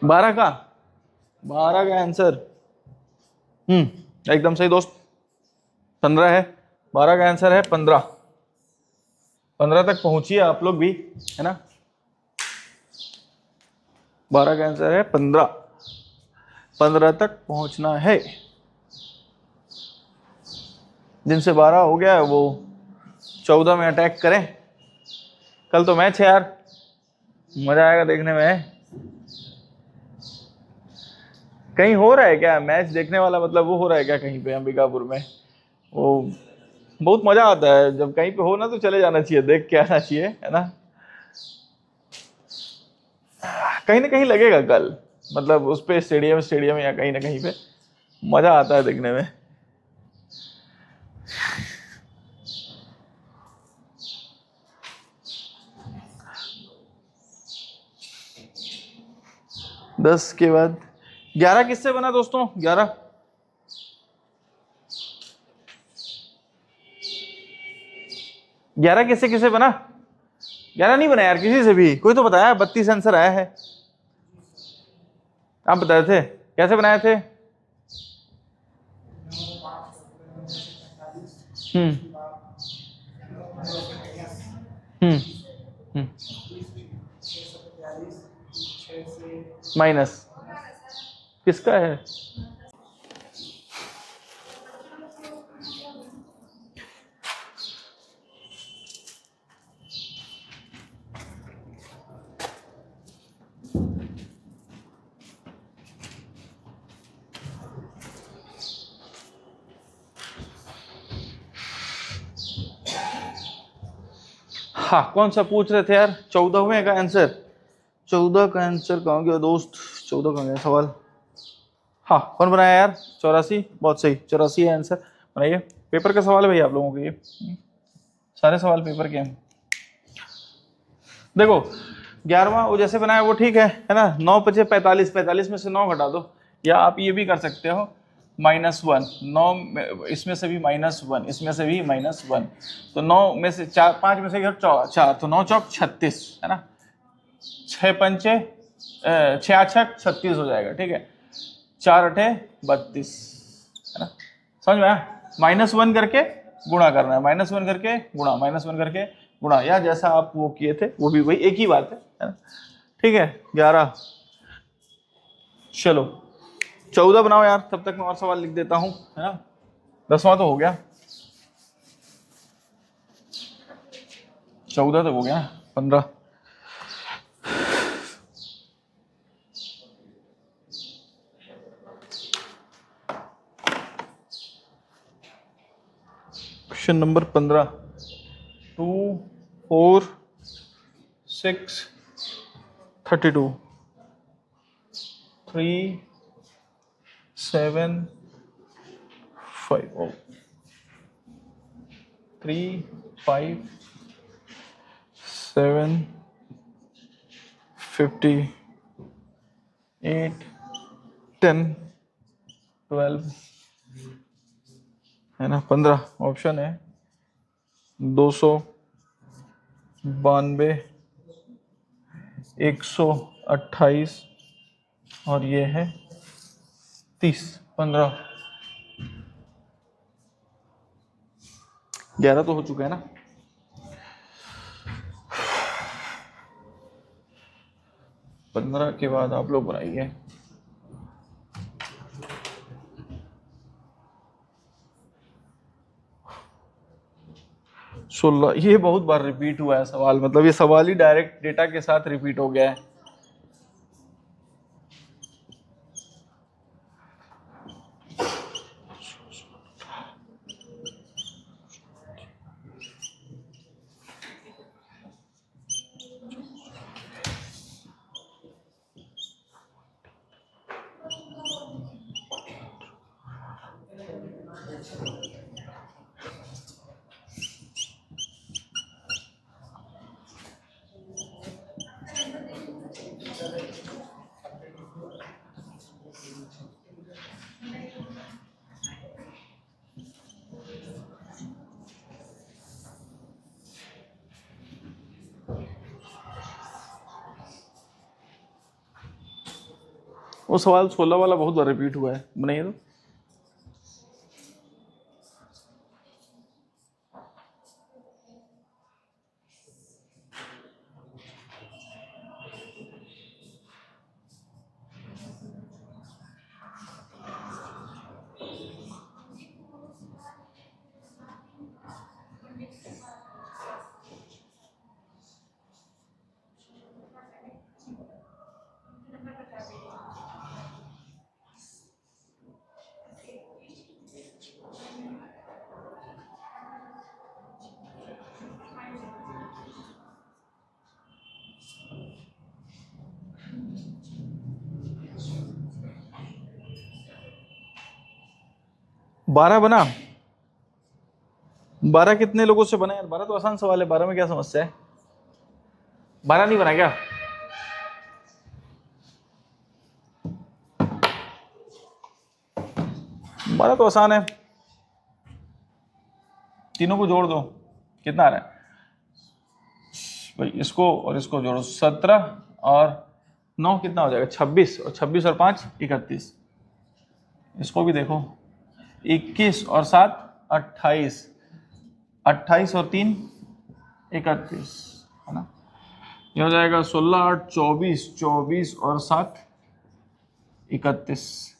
[SPEAKER 1] 12 का, 12 का आंसर एकदम सही दोस्त, 15 है। 12 का आंसर है 15, 15 तक पहुंचिए आप लोग भी, है ना। 12 का आंसर है 15, 15 तक पहुंचना है। जिनसे 12 हो गया है वो 14 में अटैक करें। कल तो मैच है यार, मजा आएगा देखने में। कहीं हो रहा है क्या मैच देखने वाला, मतलब वो हो रहा है क्या कहीं पे अंबिकापुर में? वो बहुत मजा आता है जब कहीं पे हो ना, तो चले जाना चाहिए, देख के आना चाहिए, है ना। कहीं ना कहीं लगेगा कल, मतलब उस पे स्टेडियम स्टेडियम या कहीं ना कहीं पे मजा आता है देखने में। दस के बाद 11 किससे बना दोस्तों? 11 11 किससे किससे बना? 11 नहीं बना यार किसी से भी, कोई तो बताया। 32 आंसर आया है, आप बताए थे कैसे बनाए थे? हम्म हम्म हम्म माइनस किसका है? हाँ कौन सा पूछ रहे थे यार? 14वें का आंसर, 14 का आंसर कहाँ गया दोस्त? 14 कहाँ गया सवाल? हाँ कौन बनाया यार? 84, बहुत सही, 84 है आंसर। बनाइए, पेपर का सवाल है भाई आप लोगों के ये, सारे सवाल पेपर के हैं। देखो 11वां वो जैसे बनाया वो ठीक है ना। 9 बचे 45, 45 में से 9 घटा दो, या आप ये भी कर सकते हो -1। 9 इसमें से भी -1, इसमें से भी -1, तो 9 में से 4, 5 में से 4, तो 9 चौक 36, है ना। 6 पंचे 6 36 हो जाएगा, ठीक है। 4 अठे 32, है ना। समझ में आया? -1 करके गुणा करना है, -1 करके गुणा, -1 करके गुणा, या जैसा आप वो किए थे वो भी वही एक ही बात है ना। ठीक है 11। चलो 14 बनाओ यार, तब तक मैं और सवाल लिख देता हूं, है ना। 10वां तो हो गया, 14 तक हो गया, 15। क्वेश्चन नंबर 15, 2 4 6 32 3 7 5 3 5 7 50 8 10 12 है ना, 15 ऑप्शन है। 292, 128 और ये है 30, 15, 11 तो हो चुका है ना। पंद्रह के बाद आप लोग बनाइए। 16, ये बहुत बार रिपीट हुआ है सवाल, मतलब ये सवाल ही डायरेक्ट डेटा के साथ रिपीट हो गया है। वो सवाल 16 वाला बहुत बार रिपीट हुआ है, बनाइए तो। बारह बना, 12 कितने लोगों से बना यार? 12 तो आसान सवाल है, 12 में क्या समस्या है? 12 नहीं बना क्या? बारह तो आसान है, तीनों को जोड़ दो, कितना आ रहा है भाई? इसको और इसको जोड़ो, 17 और 9 कितना हो जाएगा? 26, और 26 और 5 31। इसको भी देखो, 21 और 7 28, 28 और 3 31, है ना। ये हो जाएगा 16 8 24, 24 और 7 31।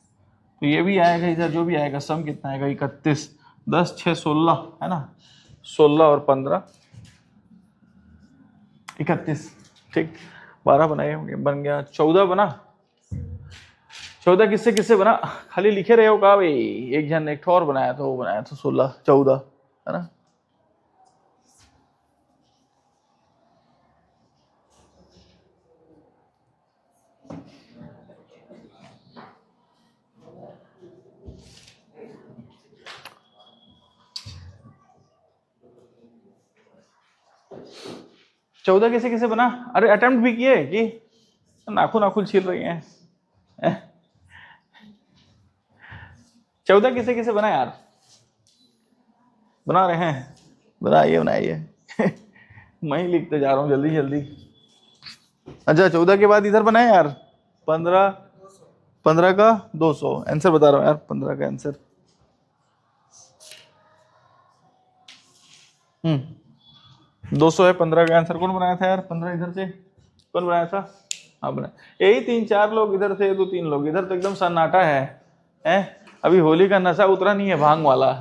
[SPEAKER 1] तो ये भी आएगा इधर, जो भी आएगा सम कितना आएगा? 31, 10 6 16, है ना। 16 और 15 31, ठीक। 12 बनाए होंगे, बन गया। 14 बना, 14 किससे किससे बना? खाली लिखे रहे हो कहा भाई? एक जन एक और बनाया तो वो बनाया तो 16 14, है ना। चौदह किसे किसे बना? अरे अटेम्प्ट भी किए कि नाखून नाखून छील रही हैं? 14 किसे किसे बना यार? बना रहे हैं? बनाइए बनाइए। मैं ही लिखते जा रहा हूँ जल्दी जल्दी। अच्छा 14 के बाद इधर बनाए यार। 15, 15 का 200 आंसर बता रहा हूँ यार, 15 का आंसर। 200 है 15 का आंसर। कौन बनाया था यार 15 इधर से? कौन बनाया था? हाँ बनाया, यही 3 4 लोग इधर से, 2 3 लोग इधर। तो एकदम सन्नाटा है, हैं? अभी होली का नशा उतरा नहीं है भांग वाला।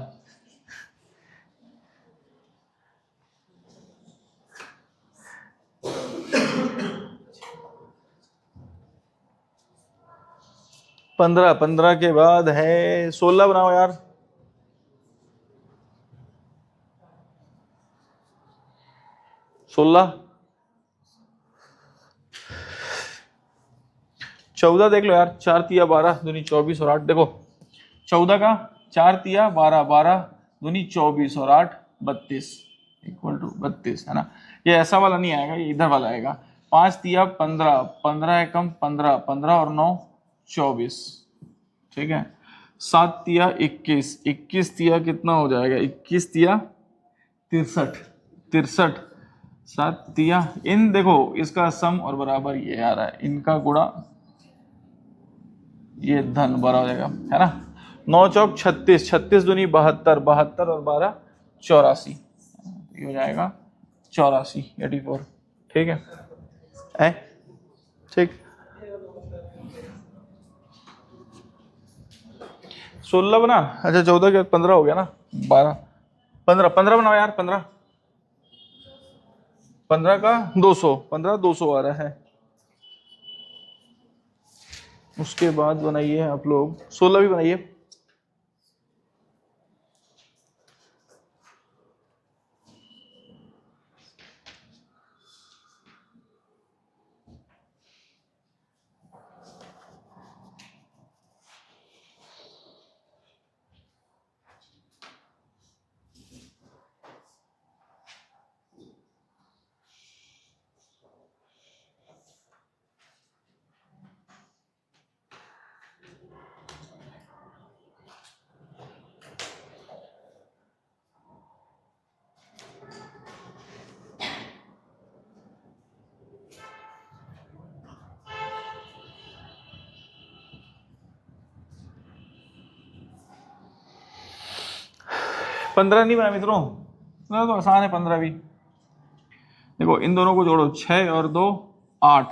[SPEAKER 1] पंद्रह, 15 के बाद है 16 बनाओ यार। 16, 14 देख लो यार। 4 तिया 12 दूनी 24 और 8 देखो 14 का 4 तिया 12, 12 दूनी 24 और 8 32 इक्वल टू 32 है ना। ये ऐसा वाला नहीं आएगा, ये इधर वाला आएगा। 5 तिया 15, 15 एकम 15, 15 और 9 24, ठीक है। 7 तिया 21, 21 तिया कितना हो जाएगा, 21 तिया 63, 63, 7 तिया इन देखो इसका सम और बराबर ये आ रहा है, इनका गुणा ये धन बड़ा हो जाएगा, है ना। 9 चौक 36, 36 दूनी 72, 72 और 12 84, ये हो जाएगा 84, 84, ठीक है। ठीक, 16 बना, अच्छा 14 के 15 हो गया ना, 12 15, 15 बनाओ यार, 15, 15 का 200, 15 200 आ रहा है। उसके बाद बनाइए आप लोग 16 भी बनाइए। पंद्रह नहीं बना मित्रों, तो आसान है 15 भी। देखो इन दोनों को जोड़ो, 6 और 2 8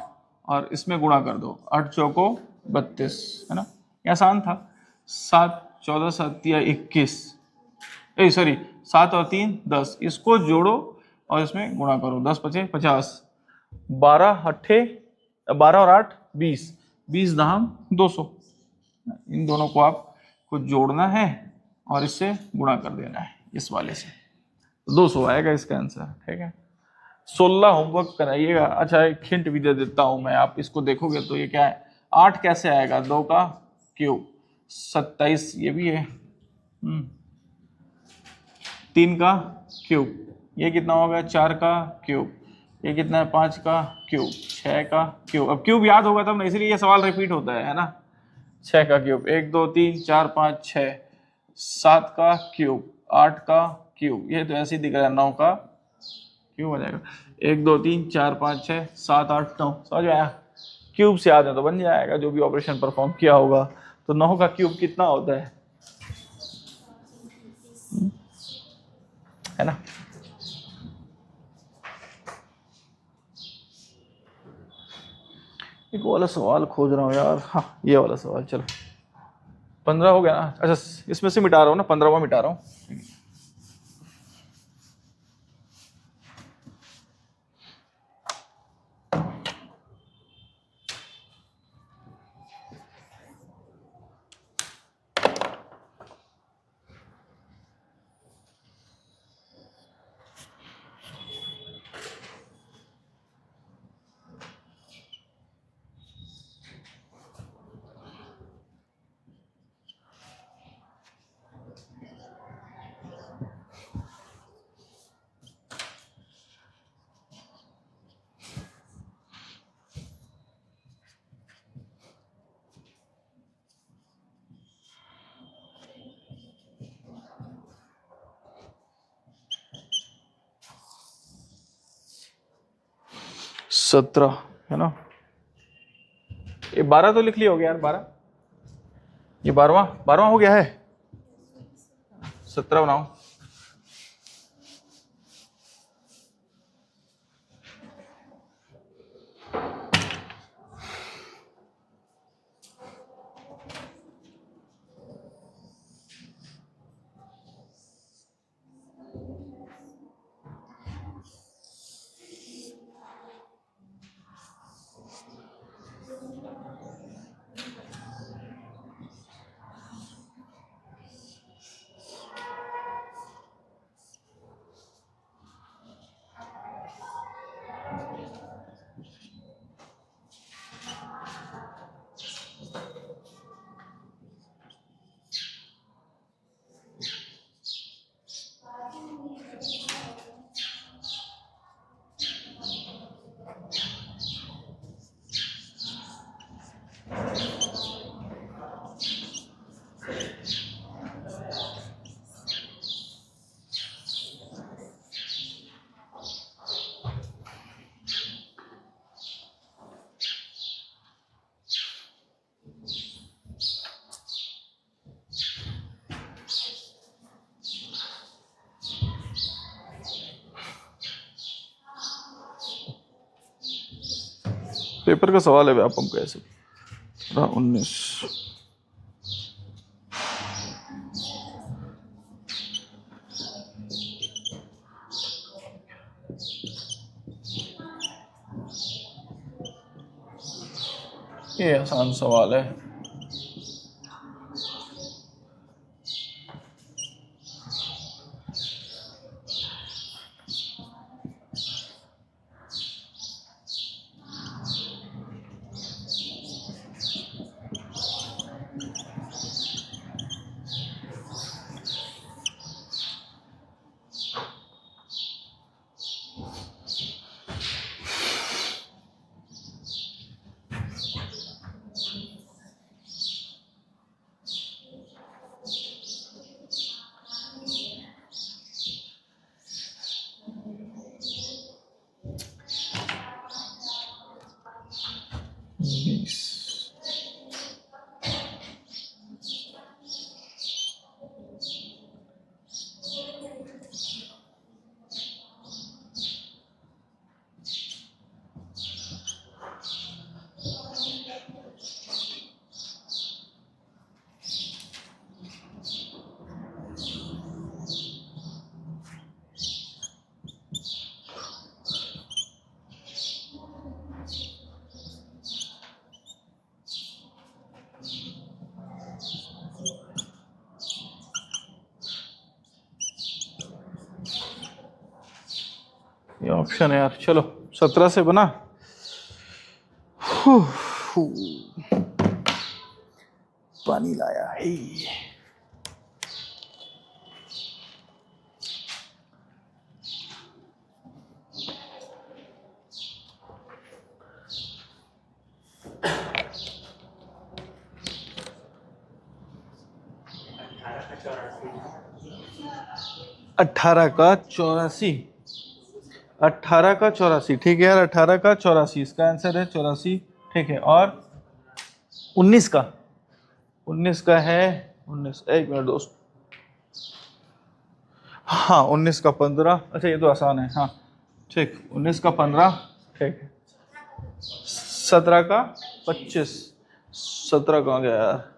[SPEAKER 1] और इसमें गुणा कर दो, 8 चौको 32, है ना, ये आसान था। 7 14 7 या 21, सॉरी 7 और 3 10, इसको जोड़ो और इसमें गुणा करो, 10 पचे 50, 12 अट्ठे 12 और 8 20, 20 दहम 200। इन दोनों को आपको जोड़ना है और इससे गुणा कर देना है इस वाले से, 200 आएगा इसका आंसर, ठीक है। 16 होमवर्क कराइएगा। अच्छा एक हिंट भी दे देता हूं मैं, आप इसको देखोगे तो ये क्या है, 8 कैसे आएगा, 2 का क्यूब, 27 ये भी है, 3 का क्यूब, ये कितना होगा, 4 का क्यूब, ये कितना है, 5 का क्यूब, 6 का क्यूब। अब क्यूब याद होगा तब ना, इसलिए ये सवाल रिपीट होता है ना। 6 का क्यूब, 1 2 3 4 5 6, 7 का क्यूब, 8 का क्यूब, ये तो ऐसे ही दिख रहा है, 9 का क्यूब हो जाएगा, 1 2 3 4 5 6 7 8 9, समझ में आया। क्यूब से याद है तो बन जाएगा, जो भी ऑपरेशन परफॉर्म किया होगा। तो 9 का क्यूब कितना होता है ना। एक वाला सवाल खोज रहा हूँ यार, हाँ ये वाला सवाल, चलो 15 हो गया ना। अच्छा इसमें से मिटा रहा हूँ ना, 15वां मिटा रहा हूँ। 17 है ना, ये 12 तो लिख लिया हो गया यार, 12, ये 12वां हो गया है, 17 बनाओ। पेपर का सवाल है व्यापम का ऐसे 19। ये आसान सवाल है। ये ऑप्शन है यार। चलो 17 से बना। पानी लाया है। 18 का 84। 18 का 84, ठीक है यार। 18 का 84 इसका आंसर है 84, ठीक है। और 19 का, 19 का है 19, एक मिनट दोस्त। हाँ 19 का 15। अच्छा ये तो आसान है, हाँ ठीक। 19 का 15, ठीक है। 17 का 25। 17 कहाँ गया यार?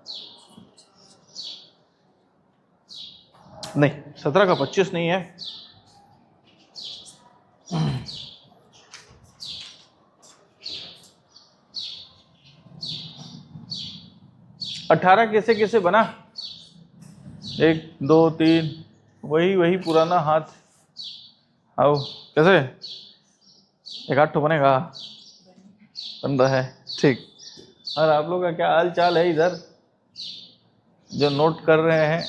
[SPEAKER 1] नहीं 17 का 25 नहीं है। 18 कैसे कैसे बना? 1 2 3, वही पुराना हाथ। आओ कैसे? एक आठ तो बनेगा, बंदा है, ठीक। और आप लोग का क्या हाल चाल है इधर जो नोट कर रहे हैं?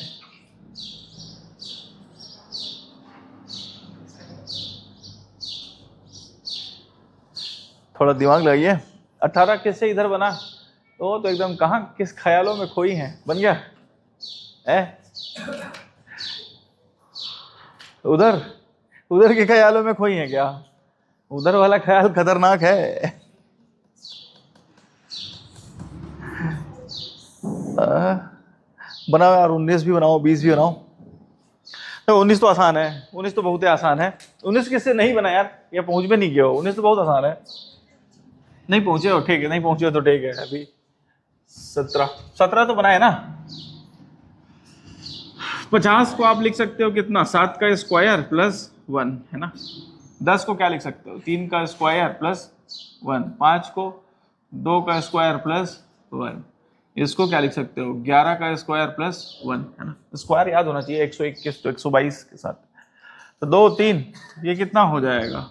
[SPEAKER 1] थोड़ा दिमाग लगाइए। 18 कैसे इधर बना? तो एकदम कहाँ किस ख्यालों में खोई हैं? बन गया है उधर, उधर के ख्यालों में खोई है क्या? उधर वाला ख्याल खतरनाक है। बनाओ यार, 19 भी बनाओ, 20 भी बनाओ। तो 19 तो आसान है, 19 तो बहुत ही आसान है। 19 किससे नहीं बना यार? ये पहुंच भी नहीं गया हो। 19 तो बहुत आसान है। नहीं पहुंचे हो, ठीक है, नहीं पहुंचे हो तो ठीक है। अभी 17 तो बनाए ना। 50 को आप लिख सकते हो कितना? 7 का स्क्वायर प्लस 1, है ना। 10 को क्या लिख सकते हो? 3 का स्क्वायर प्लस 1। 5 को 2 का स्क्वायर प्लस 1। इसको क्या लिख सकते हो? 11 का स्क्वायर प्लस 1, है ना। स्क्वायर याद होना चाहिए। 121 तो 122 के साथ। तो 2 3, ये कितना हो जाएगा?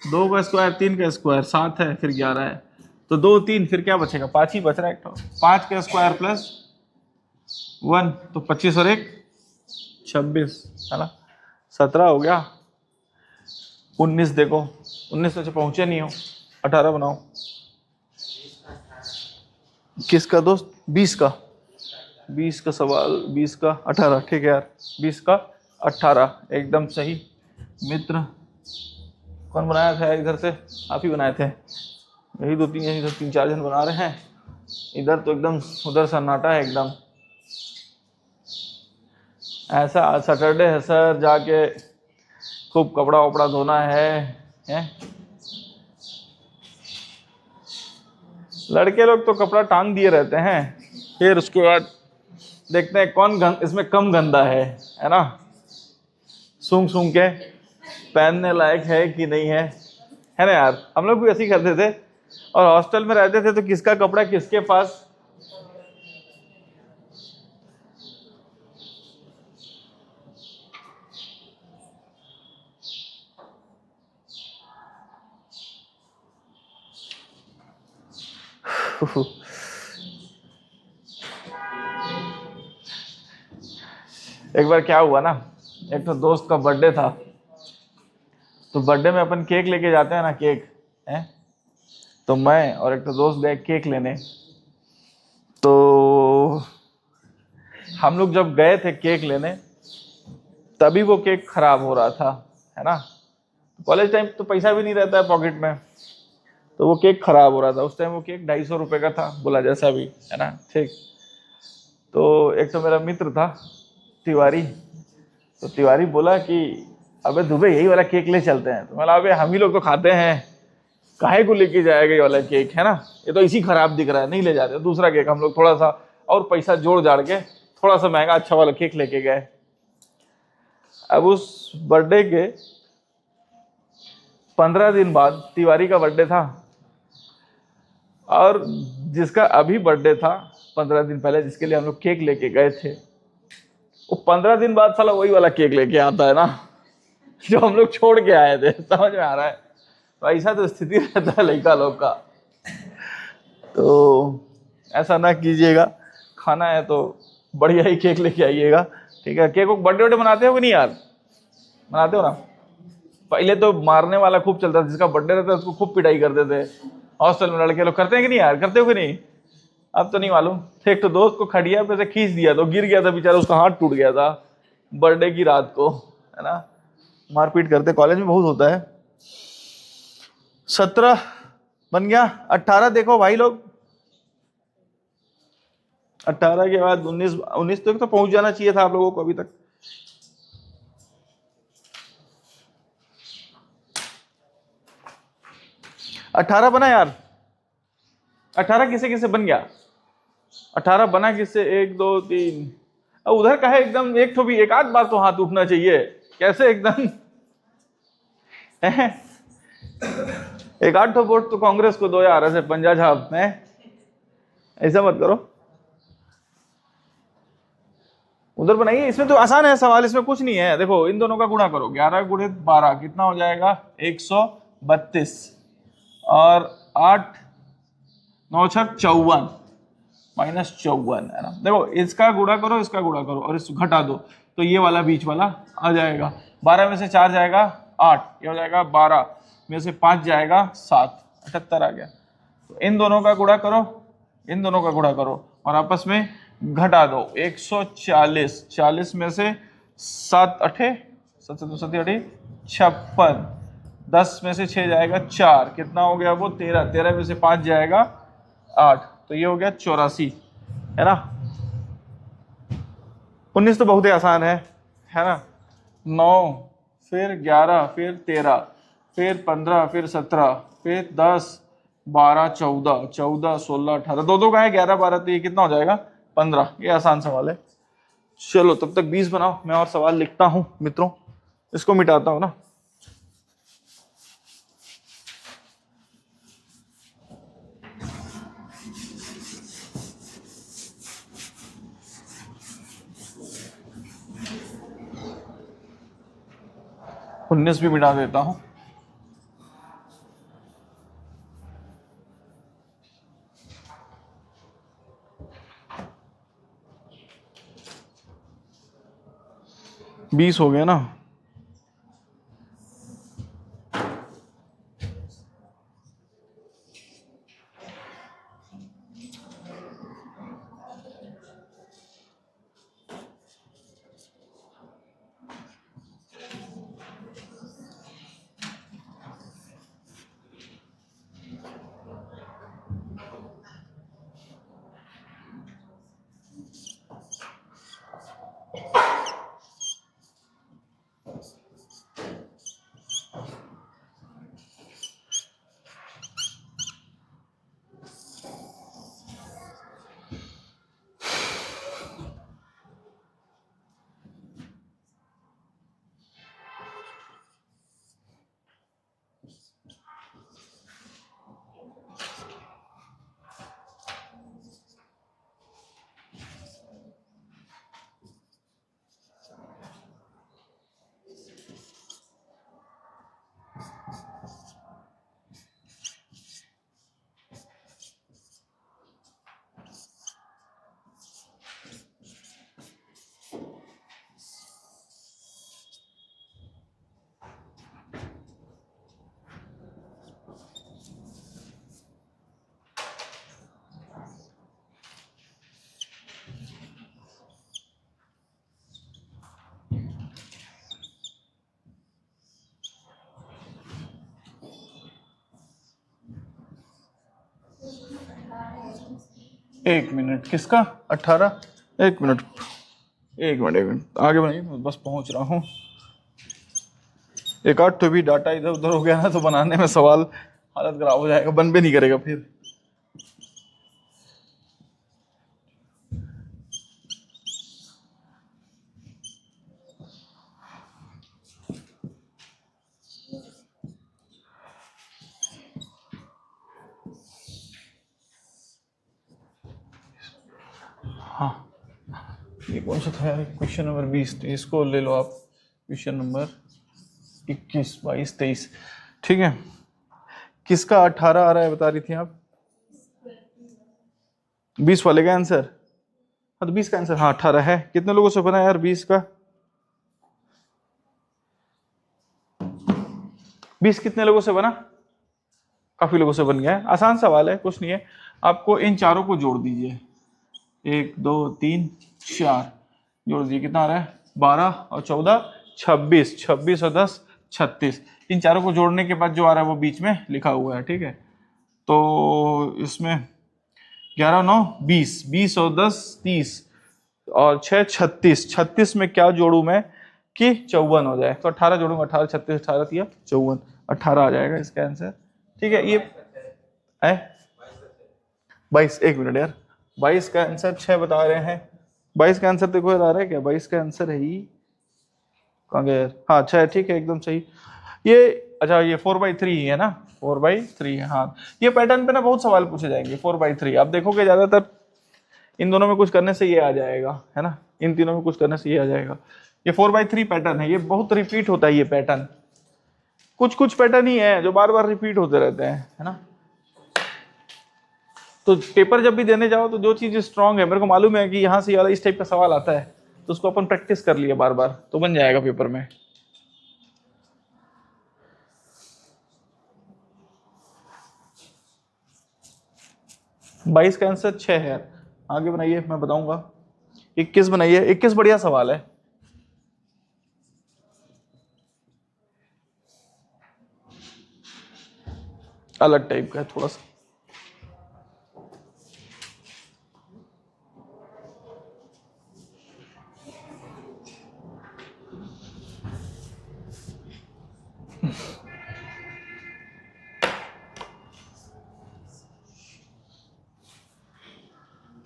[SPEAKER 1] 2 का स्क्वायर 3 का स्क्वायर 7 है, फिर 11 है, तो 2 3, फिर क्या बचेगा? 5 ही बच रहा है। 5 का स्क्वायर प्लस 1 तो 25 और 1 26, है ना। 17 हो गया। 19 देखो, 19 से पहुंचे नहीं हो। 18 बनाओ। किसका दोस्त? 20 का। 20 का सवाल, 20 का 18, ठीक है यार। 20 का 18 एकदम सही। मित्र कौन बनाया था इधर से? आप ही बनाए थे। यही 2 3, यही 3 4 जन बना रहे हैं। इधर तो एकदम उधर सन्नाटा है एकदम। ऐसा आज सैटरडे है सर, जाके खूब कपड़ा वपड़ा धोना है? लड़के लोग तो कपड़ा टांग दिए रहते हैं, फिर उसके बाद देखते हैं कौन इसमें कम गंदा है ना, सूंघ सूंघ के पहनने लायक है कि नहीं है ना यार। हम लोग भी ऐसे ही करते थे, और हॉस्टल में रहते थे तो किसका कपड़ा किसके पास। एक बार क्या हुआ ना, एक तो दोस्त का बर्थडे था, तो बर्थडे में अपन केक लेके जाते हैं ना, केक है, तो मैं और एक तो दोस्त गए केक लेने। तो हम लोग जब गए थे केक लेने, तभी वो केक खराब हो रहा था, है ना। कॉलेज टाइम तो पैसा भी नहीं रहता है पॉकेट में, तो वो केक खराब हो रहा था। उस टाइम वो केक 250 रुपये का था, बोला जैसा भी, है ना, ठीक। तो एक तो मेरा मित्र था तिवारी, तो तिवारी बोला कि अबे दुबे यही वाला केक ले चलते हैं। तो मैं बोला अबे हम ही लोग तो खाते हैं, काहे को लेके जाएगा ये वाला केक, है ना, ये तो इसी खराब दिख रहा है, नहीं ले जाते। दूसरा केक हम लोग थोड़ा सा और पैसा जोड़ जाड़ के थोड़ा सा महंगा अच्छा वाला केक लेके गए। अब उस बर्थडे के 15 दिन बाद तिवारी का बर्थडे था, और जिसका अभी बर्थडे था 15 दिन पहले, जिसके लिए हम लोग केक लेके गए थे, वो 15 दिन बाद साला वही वाला केक लेके आता है ना, जो हम लोग छोड़ के आए थे। समझ में आ रहा है? तो ऐसा तो स्थिति रहता है लड़का लोग का। तो ऐसा ना कीजिएगा, खाना है तो बढ़िया ही केक लेके आइएगा, ठीक है। केक को बर्थडे मनाते हो कि नहीं यार? मनाते हो ना? पहले तो मारने वाला खूब चलता था, जिसका बर्थडे रहता था उसको खूब पिटाई करते थे। हॉस्टल में लड़के लोग करते हैं कि नहीं यार? करते हो कि नहीं? अब तो नहीं मालूम। एक तो दोस्त को खड़िया पे से खींच दिया तो गिर गया था बेचारा, उसका हाथ टूट गया था बर्थडे की रात को, है ना। मारपीट करते कॉलेज में बहुत होता है। 17 बन गया, 18 देखो भाई लोग। 18 के बाद 19 तक तो पहुंच जाना चाहिए था आप लोगों को अभी तक। 18 बना यार? 18 किसे किसे बन गया? 18 बना किससे? 1 2 3। उधर का है एकदम, एक तो भी एक आध बार तो हाथ उठना चाहिए। कैसे एकदम एक आध वोट तो कांग्रेस को दो यार, ऐसे पंजा छाप में। ऐसा मत करो, उधर बनाइए। इसमें तो आसान है सवाल, इसमें कुछ नहीं है। देखो इन दोनों का गुणा करो, 11 गुणित 12 कितना हो जाएगा? 132, और 8 9 6 54 -54, है ना। देखो इसका गुणा करो, इसका गुणा करो, और इस घटा दो, तो ये वाला बीच वाला आ जाएगा। 12 में से 4 जाएगा 8, ये हो जाएगा 12 में से 5 जाएगा 7, 78 आ गया। तो इन दोनों का गुणा करो, इन दोनों का गुणा करो, और आपस में घटा दो। 140, 40 में से 7 अठे 7 7 अठे 56, 10 में से 6 जाएगा 4, कितना हो गया वो? 13, 13 में से 5 जाएगा 8, तो ये हो गया 84, है ना। 19 तो बहुत ही आसान है ना। 9 फिर 11 फिर 13 फिर 15 फिर 17 फिर 10 12 14 14 16 18, दो दो का है 11 12, तो ये कितना हो जाएगा? 15। ये आसान सवाल है। चलो तब तक 20 बनाओ, मैं और सवाल लिखता हूं मित्रों, इसको मिटाता हूं ना। उन्नीस भी मिटा देता हूं। बीस हो गया ना। एक मिनट, किसका 18? एक मिनट, एक मिनट, एक मिनट, आगे बनाइए, मैं बस पहुंच रहा हूँ। एक आध तो भी डाटा इधर उधर हो गया ना तो बनाने में सवाल हालत खराब हो जाएगा, बन भी नहीं करेगा फिर। हाँ, ये कौन सा था यार, क्वेश्चन नंबर 20, इसको ले लो आप। क्वेश्चन नंबर 21, 22, 23, ठीक है। किसका 18 आ रहा है बता रही थी आप? 20 वाले का आंसर? हाँ तो 20 का आंसर, हाँ 18 है। कितने लोगों से बना यार 20 का? 20 कितने लोगों से बना? काफी लोगों से बन गया है। आसान सवाल है, कुछ नहीं है। आपको इन चारों को जोड़ दीजिए, 1 2 3 4 जोड़ दीजिए, कितना आ रहा है? 12 और 14 26, 26 और 10 36। इन चारों को जोड़ने के बाद जो आ रहा है वो बीच में लिखा हुआ है, ठीक है। तो इसमें 11 9 20, 20 और 10 30 और 6 36। 36 में क्या जोड़ू मैं कि 54 हो जाए? तो 18 जोड़ूंगा, 18 36, 18 तिया 54, 18 आ जाएगा इसका आंसर, ठीक है। ये है 22, एक मिनट यार, 22 का आंसर 6 बता रहे हैं। 22 का आंसर देखो आ रहा है क्या? 22 का आंसर है ही कहाँ गया यार? हाँ 6, ठीक है, एकदम सही। ये अच्छा, ये 4/3 ही है ना? 4/3 है, हाँ। ये पैटर्न पे ना बहुत सवाल पूछे जाएंगे। 4/3 आप देखोगे ज्यादातर इन दोनों में कुछ करने से ये आ जाएगा, है ना? इन तीनों में कुछ करने से ये आ जाएगा। ये 4/3 पैटर्न है, ये बहुत रिपीट होता है ये पैटर्न। कुछ कुछ पैटर्न ही है जो बार बार रिपीट होते रहते हैं, है ना? तो पेपर जब भी देने जाओ तो जो चीज स्ट्रांग है, मेरे को मालूम है कि यहाँ से इस टाइप का सवाल आता है, तो उसको अपन प्रैक्टिस कर लिए बार बार तो बन जाएगा पेपर में। बाईस का आंसर 6 है। आगे बनाइए, मैं बताऊंगा। 21 बनाइए, 21 बढ़िया सवाल है। अलग टाइप का है थोड़ा सा।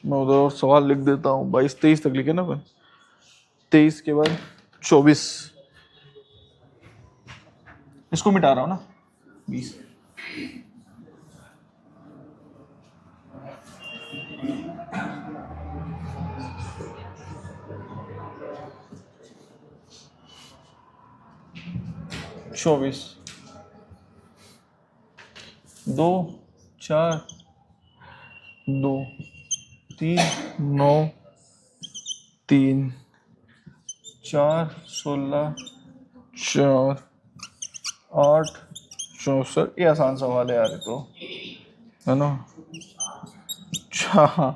[SPEAKER 1] मैं उधर और सवाल लिख देता हूँ। 22 23 तक लिखे ना अपन, 23 के बाद 24, इसको मिटा रहा हूँ ना, 20। चौबीस 2 4 2 3 9 3 4 16 4 8 64। ये आसान सवाल है यार, तो है ना? अच्छा,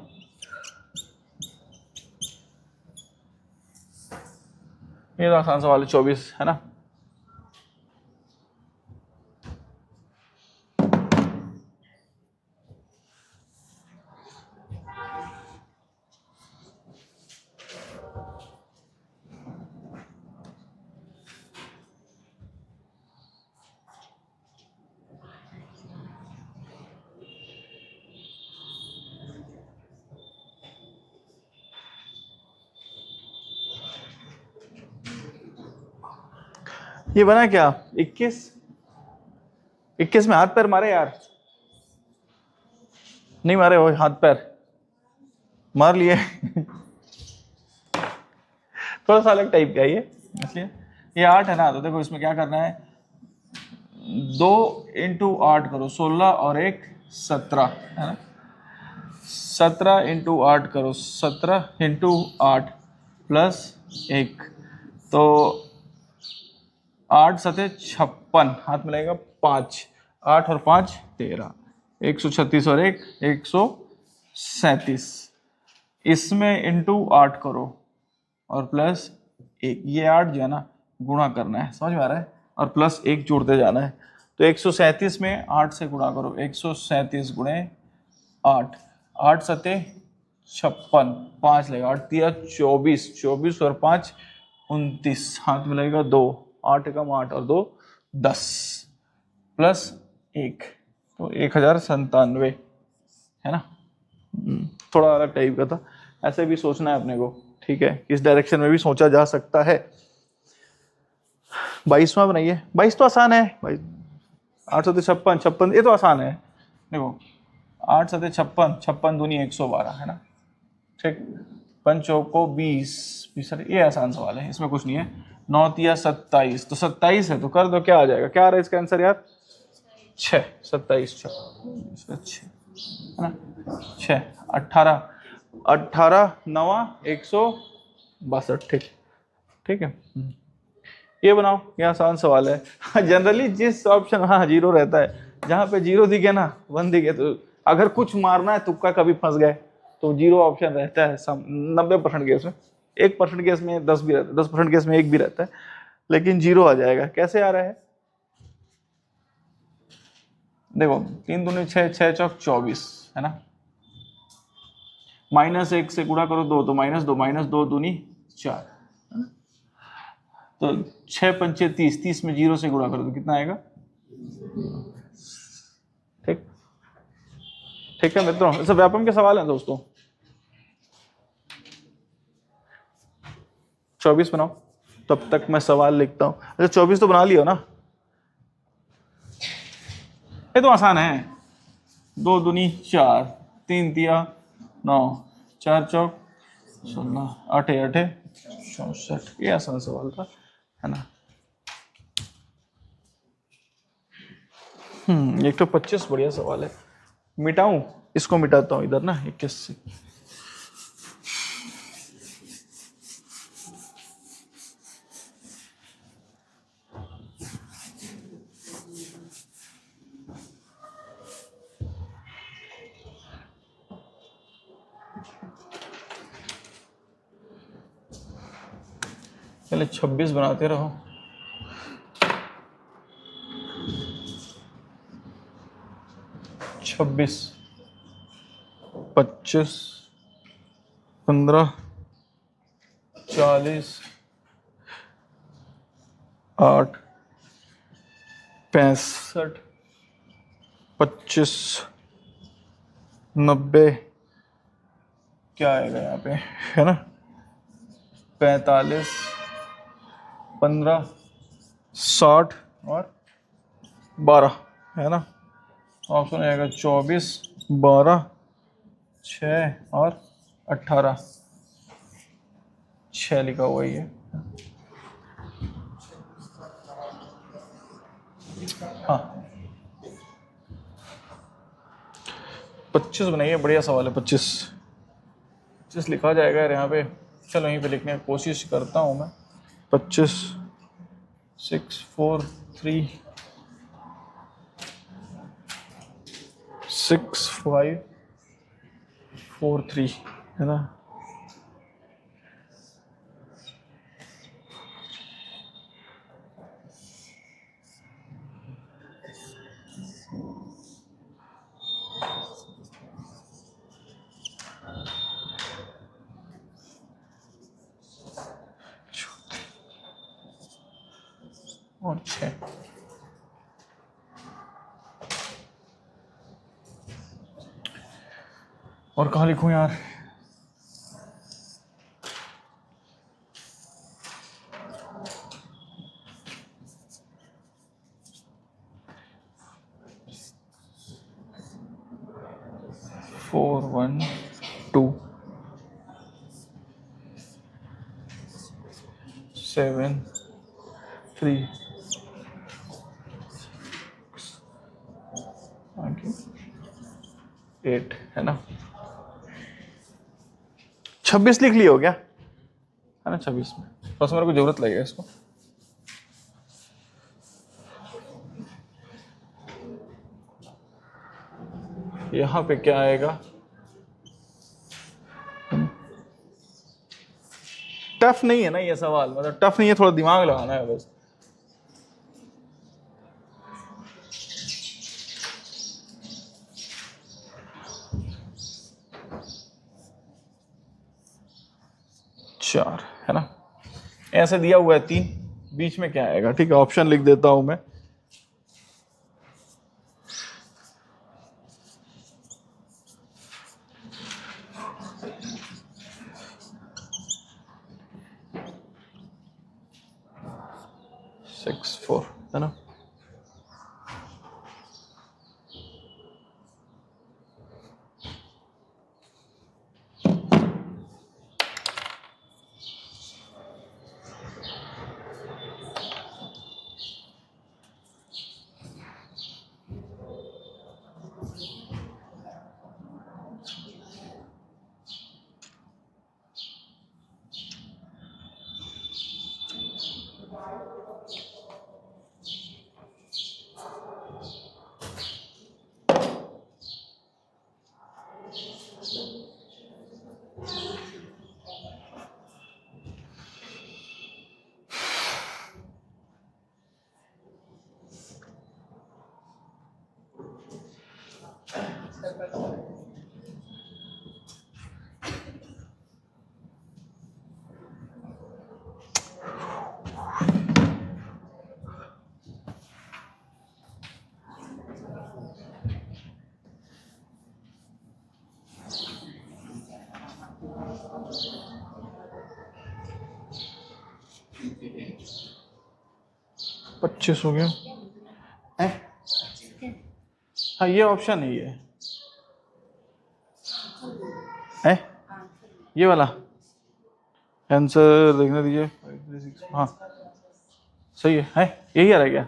[SPEAKER 1] ये तो आसान सवाल है, 24 है ना? ये बना क्या? 21 21 में हाथ पैर मारे यार? नहीं मारे हो हाथ पैर? मार लिए थोड़ा सा अलग टाइप का है ये, इसलिए ये 8 है ना। तो देखो इसमें क्या करना है, 2 × 8 करो, 16 और 1 17, है ना? 17 × 8 करो, 17 × 8 प्लस 1, तो 8 सते 56, हाथ मिलाएगा 5, 8 और 5 13, 136 और 1 137। इसमें इंटू 8 करो और प्लस 1, ये 8 जो है ना गुणा करना है, समझ में आ रहा है? और प्लस 1 जोड़ते जाना है। तो 137 में 8 से गुणा करो, 137 गुणे 8, 8 सते 56, 5 लगेगा, 8 या 24, 24 और 5 29, हाथ में लगेगा 2, 8 कम 8 और 2 10 प्लस 1, तो 1097 है ना। थोड़ा अलग टाइप का था, ऐसे भी सोचना है अपने को, ठीक है, इस डायरेक्शन में भी सोचा जा सकता है। 22वां बनाइए, 22 तो आसान है भाई, 8 सौ 56, 56 ये तो आसान है, देखो 8 सौ 56, 56 दूनी 112 है ना, ठीक, पंचों को 20, 20 ये आसान सवाल है, इसमें कुछ नहीं है। 9 या 27, तो 27 है तो कर दो, क्या आ जाएगा, क्या आ रहा है इसका आंसर यार, 6, 27 6 है ना, 6, 18, 18 9 162, ठीक, ठीक है। ये बनाओ, ये आसान सवाल है। जनरली जिस ऑप्शन, हाँ जीरो रहता है, जहां पे जीरो दिखे ना, 1 दिखे, तो अगर कुछ मारना है तुक्का, कभी फंस गए तो जीरो ऑप्शन रहता है 90% केस में, 1% केस में 10 भी रहता है, 10% केस में 1 भी रहता है, लेकिन जीरो आ जाएगा। कैसे आ रहा है, देखो 3 दूनी 6, 6 चौक 24 है ना, -1 से गुणा करो 2 तो -2, -2 दूनी 4, तो 6 पंचे 30, 30 में 0 से गुणा करो तो कितना आएगा, ठीक, ठीक है मित्रों, सब व्यापम के सवाल हैं दोस्तों। 24 बनाओ, तब तक मैं सवाल लिखता हूं। अच्छा 24 तो बना लियो ना, ये तो आसान है, 2 दूनी 4, 3 तिया 9, 4 चौक 16, 8 8 64, ये आसान सवाल था, है ना। एक तो 25 बढ़िया सवाल है, मिटाऊं, इसको मिटाता हूं इधर ना, 21 से। पहले 26 बनाते रहो, 26, 25, 15, 40, 8, 65, 25, 90, क्या आएगा यहाँ पे, है ना, 45, 15, 60 और 12 है ना, ऑप्शन आएगा 24, 12, 6 और 18, 6 लिखा हुआ ही है, हाँ 25 बनाइए, बढ़िया सवाल है, 25 लिखा जाएगा यार यहाँ पे, चलो यहीं पे लिखने की कोशिश करता हूँ मैं। 25, 6 4 3 6 5 4 3 है ना, और 6, और कहाँ लिखूं यार, फोर 1 2 7 3 8 है ना, 26 लिख लिया हो क्या, है ना, 26 में बस मेरे को जरूरत लगेगा इसको, यहाँ पे क्या आएगा, टफ नहीं है ना ये सवाल, मतलब टफ नहीं है, थोड़ा दिमाग लगाना है बस। 4, है ना। ऐसे दिया हुआ है 3, बीच में क्या आएगा? ठीक है, ऑप्शन लिख देता हूं मैं। सिक्स 4, है ना। पच्चीस हो गया है? हाँ, ये ऑप्शन है, ये है ये वाला आंसर देखने दीजिए। 5, 3, 6, हाँ सही है यही आ रहा है क्या?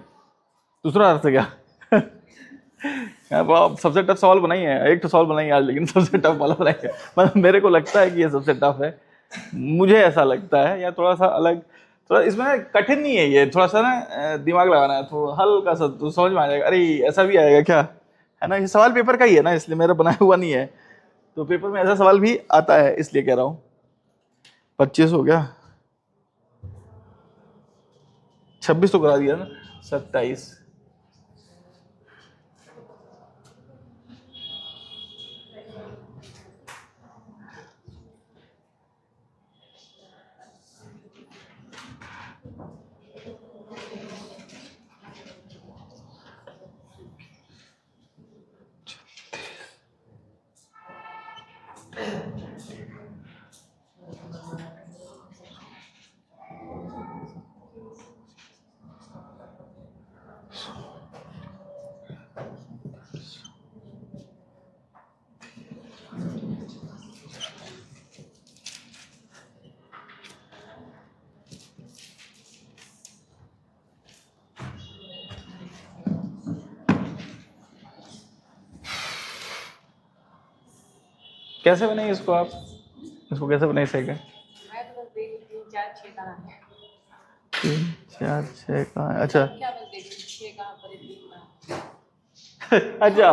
[SPEAKER 1] दूसरा अर्थ है क्या? अब सबसे टफ सवाल बनाई है, एक तो सवाल बनाई आज, लेकिन सबसे टफ वाला बनाई है। मतलब मेरे को लगता है कि ये सबसे टफ है, मुझे ऐसा लगता है, या थोड़ा सा अलग, थोड़ा इसमें कठिन नहीं है ये, थोड़ा सा ना दिमाग लगाना है, तो हल्का सा तो समझ में आ जाएगा। अरे ऐसा भी आएगा क्या, है ना। ये सवाल पेपर का ही है ना, इसलिए मेरा बनाया हुआ नहीं है, तो पेपर में ऐसा सवाल भी आता है, इसलिए कह रहा हूँ। 25 हो गया, 26 तो करा दिया ना, 27। कैसे बनाई इसको आप, इसको कैसे बनाई सही?
[SPEAKER 2] मैं तो बस देख 3, 4, 6 कहाँ है।
[SPEAKER 1] 3, 4, 6 कहाँ है? अच्छा
[SPEAKER 2] क्या बस देख 6 कहाँ पर है, 3 कहाँ।
[SPEAKER 1] अच्छा,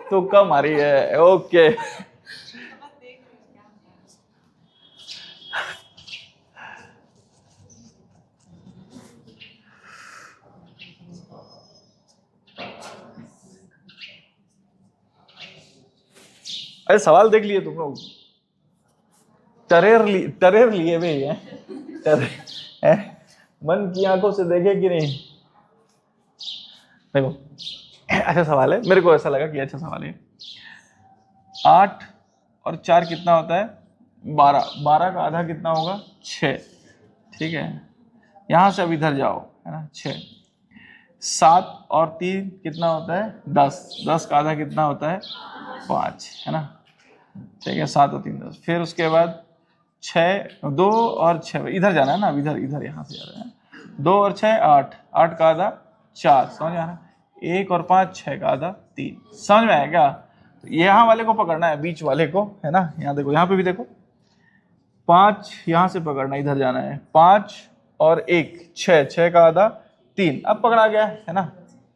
[SPEAKER 1] तो कम आ रही है, ओके।
[SPEAKER 2] तो बस देख रही हूँ क्या
[SPEAKER 1] अरे सवाल देख लिए तुम लोग, टरेर लिए हुए हैं, हैं? मन की आंखों से देखे कि नहीं? देखो अच्छा सवाल है, मेरे को ऐसा लगा कि अच्छा सवाल है। 8 और 4 कितना होता है? 12। 12 का आधा कितना होगा? 6। ठीक है, यहां से अब इधर जाओ, है ना। 6, 7 और 3 कितना होता है? 10। 10 का आधा कितना होता है? 5, है ना। ठीक है, 7 और 3 10। फिर उसके बाद 6, 2 और 6, इधर जाना है ना, इधर इधर यहाँ से जा रहे हैं। 2 और 6 8, 8 का आधा 4, समझ में आ रहा है। 1 और 5 6 का आधा 3, समझ में आया क्या? तो यहाँ वाले को पकड़ना है, बीच वाले को, है ना। यहाँ देखो, यहाँ पे भी देखो, 5 यहाँ से पकड़ना, इधर जाना है। 5 और 1 6, 6 का आधा 3, अब पकड़ा गया, है ना।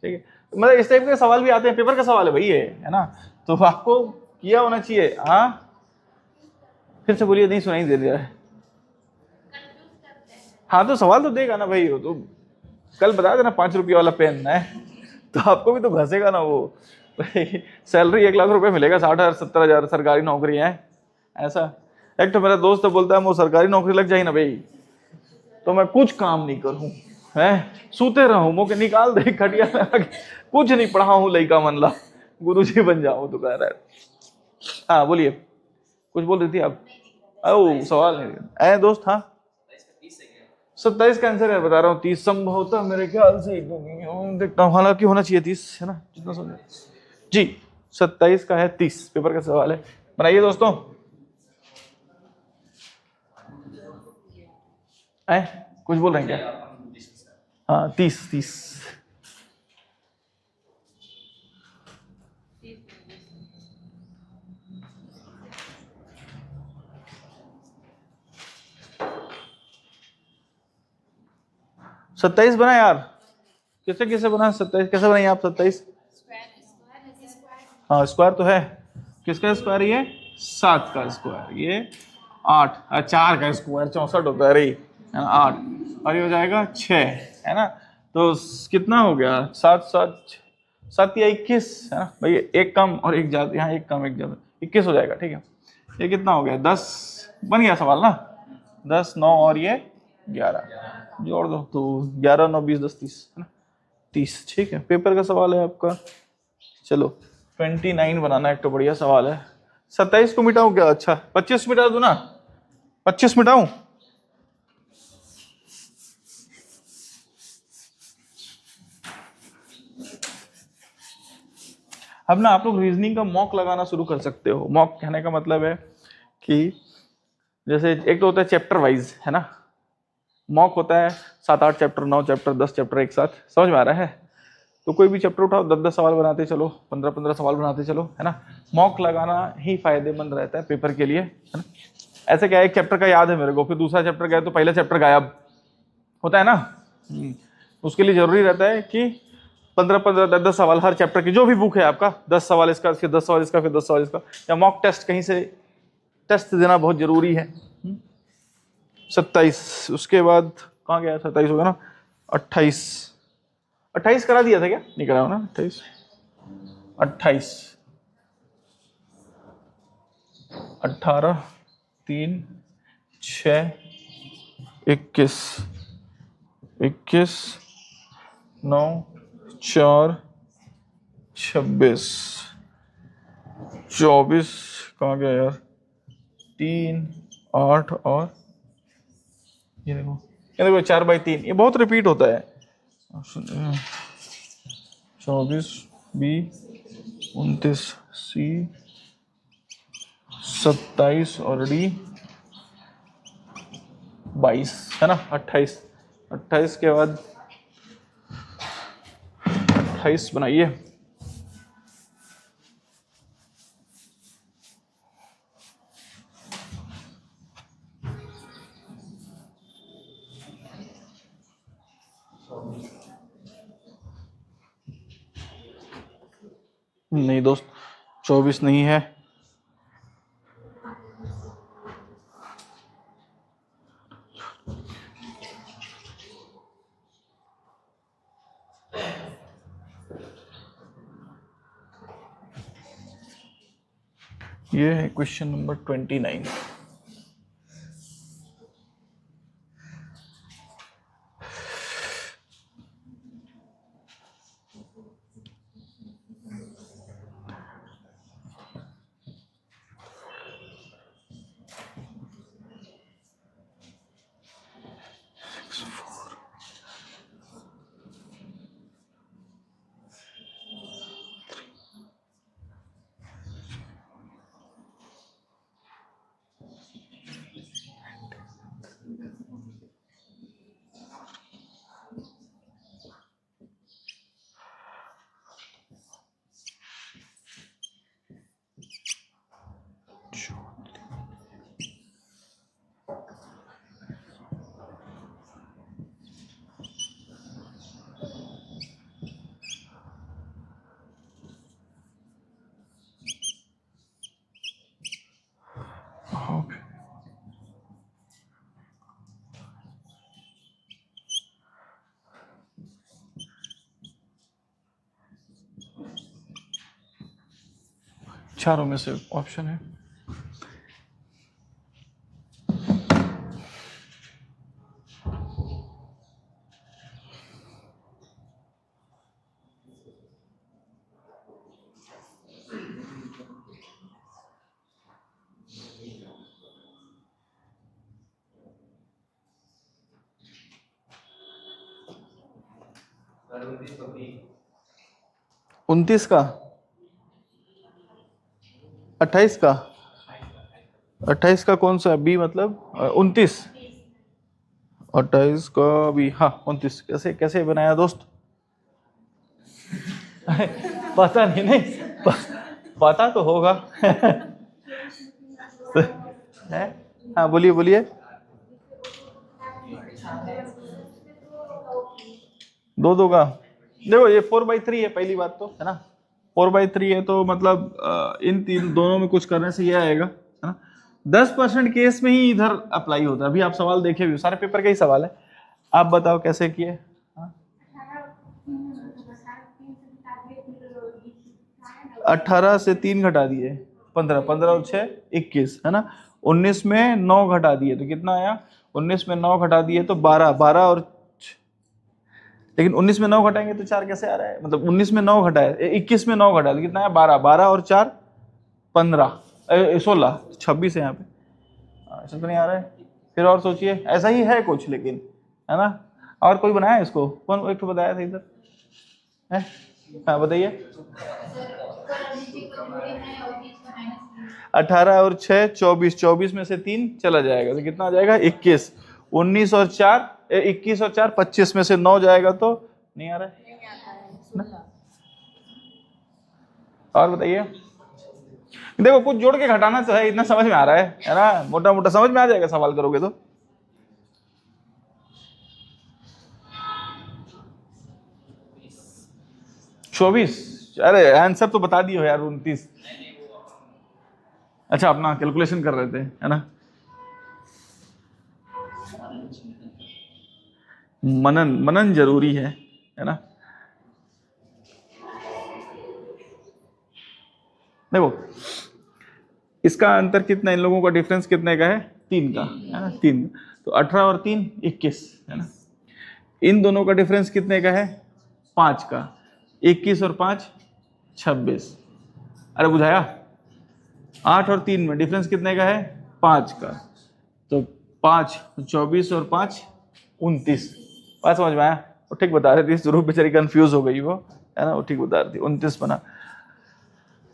[SPEAKER 1] ठीक है, मतलब इस टाइप के सवाल भी आते हैं, पेपर का सवाल है भाई ये, है ना। तो आपको किया होना चाहिए। हाँ फिर से बोलिए, नहीं सुनाई दे रहा है। हाँ तो सवाल तो देगा ना भाई, वो तो कल बता देना 5 रुपये वाला पेन है, तो आपको भी तो घसेगा ना वो। सैलरी 1 लाख रुपए मिलेगा, 60,000 70,000 सरकारी नौकरी है, ऐसा एक तो मेरा दोस्त बोलता है वो सरकारी नौकरी लग जाए ना भाई तो मैं कुछ काम नहीं करूं, है सूते रहूं, मुझे निकाल दे खटिया में आके, कुछ नहीं पढ़ा हूं लइका मन ला, गुरुजी बन जाऊं तो कह रहा है। हाँ बोलिए, कुछ बोल रही थी आप? ओ सवाल नहीं है दोस्त। हाँ 27 का आंसर है, बता रहा हूँ 30 संभवतः मेरे ख्याल से देखता हूँ, हालांकि होना चाहिए 30, है ना जितना समझ जी। 27 का है 30, पेपर का सवाल है, बनाइए दोस्तों। कुछ बोल रहे हैं क्या? हाँ 30। 27 बना यार, कैसे कैसे बना 27, कैसे बनाइए आप 27? हाँ स्क्वायर तो है, किसका स्क्वायर? ये 7 का स्क्वायर, ये 8, 4 का स्क्वायर 64 होता है रे, है ना 8, और ये हो जाएगा 6, है ना। तो कितना हो गया? 7 7 7 या 21, है ना भाई, एक कम और एक ज्यादा, यहाँ एक कम एक ज्यादा, 21 हो जाएगा, ठीक है। ये कितना हो गया? 10 बन गया सवाल ना, 10 9 और ये 11 जोड़ दो तो 11 9 20 10 30, है ना 30, ठीक है। पेपर का सवाल है आपका, चलो 29 बनाना, एक तो बढ़िया सवाल है। 27 को मिटाऊं क्या? अच्छा 25 मिटा दूं ना, 25 मिटाऊं? अब ना आप लोग रीजनिंग का मॉक लगाना शुरू कर सकते हो। मॉक कहने का मतलब है कि जैसे एक तो होता है चैप्टर वाइज, है ना, मॉक होता है 7 8 चैप्टर 9 चैप्टर 10 चैप्टर एक साथ, समझ में आ रहा है? तो कोई भी चैप्टर उठाओ, 10 सवाल बनाते चलो, 15 सवाल बनाते चलो, है ना। मॉक लगाना ही फायदेमंद रहता है पेपर के लिए, है ना। ऐसे क्या है, एक चैप्टर का याद है मेरे को, फिर दूसरा चैप्टर गया तो पहला चैप्टर गायब होता है ना। उसके लिए जरूरी रहता है कि 15 10 सवाल हर चैप्टर की, जो भी बुक है आपका, 10 सवाल इसका, फिर 10 सवाल इसका, फिर 10 सवाल इसका, या मॉक टेस्ट कहीं से टेस्ट देना बहुत जरूरी है। 27, उसके बाद कहाँ गया? 27 हो गया ना, 28, 28 करा दिया था क्या? नहीं कराया ना 28, 28 18 3 6 21 21 9 4 26 24, कहाँ गया यार? 3 8 और ये देखो 4/3, ये बहुत रिपीट होता है। 24 बी 29 सी 27 और डी 22, है ना 28, 28 के बाद 28 बनाइए। नहीं दोस्त 24 नहीं है, ये है क्वेश्चन नंबर 29। ओके, चारों में से ऑप्शन है। 29 का, 28 का, 28 का कौन सा बी मतलब 29, 28 का बी, हाँ 29। कैसे कैसे बनाया दोस्त? पता नहीं, पता तो होगा। है? हाँ बोलिए बोलिए। दो का, देखो ये 4/3 है पहली बात तो, है ना। 4/3 है तो मतलब इन तीन दोनों में कुछ करने से ये आएगा, है ना। 10% केस में ही इधर अप्लाई होता है। अभी आप सवाल देखे भी, सारे पेपर का ही सवाल है। आप बताओ कैसे किए? हाँ? 18 से 3 घटा दिए 15, 15 और 6 21, है ना। 19 में 9 घटा दिए तो कितना आया? 19 में 9 घटा दिए तो 12, 12 और लेकिन 19 में 9 घटाएंगे तो 4 कैसे आ रहा है? मतलब 19 में 9 घटाए, 21 में 9 घटाए तो कितना है? 12, 12 और 4 15, 16, 26 है यहाँ पे। ऐसा तो नहीं आ रहा है। फिर और सोचिए, ऐसा ही है कुछ लेकिन, है ना। और कोई बनाया इसको? कौन एक तो बताया था इधर है? हाँ बताइए। 18 और 6 24, 24 में से 3 चला जाएगा तो कितना आ जाएगा? 21। 19 और 4 21 और 4 25 में से 9 जाएगा तो नहीं आ रहा है। और बताइए। देखो कुछ जोड़ के घटाना तो है, इतना समझ में आ रहा है ना। मोटा मोटा समझ में आ जाएगा सवाल करोगे तो। चौबीस, अरे आंसर तो बता दिए हो यार, 29। अच्छा अपना कैलकुलेशन कर रहे थे, है ना। मनन मनन जरूरी है ना। देखो इसका अंतर कितना, इन लोगों का डिफरेंस कितने का है? 3 का, है ना। 3 तो 18 और 3 21, है ना। इन दोनों का डिफरेंस कितने का है? 5 का। 21 और 5 26। अरे बुझाया? 8 और 3 में डिफरेंस कितने का है? 5 का। तो 5 24 और 5 29। बात समझ में आया? वो ठीक बता रही थी, शुरू बेचारी कंफ्यूज हो गई वो, है ना। वो ठीक बता रही थी, 29 बना,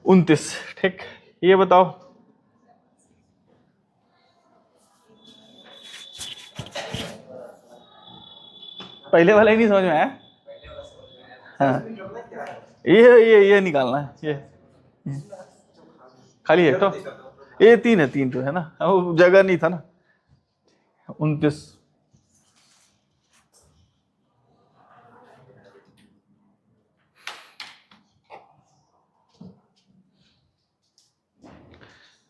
[SPEAKER 1] 29। ठीक, ये बताओ पहले वाला ही नहीं समझ में आया? हाँ ये निकालना है, ये खाली है तो ये 3 है, 3 तो है ना, वो जगह नहीं था ना। 29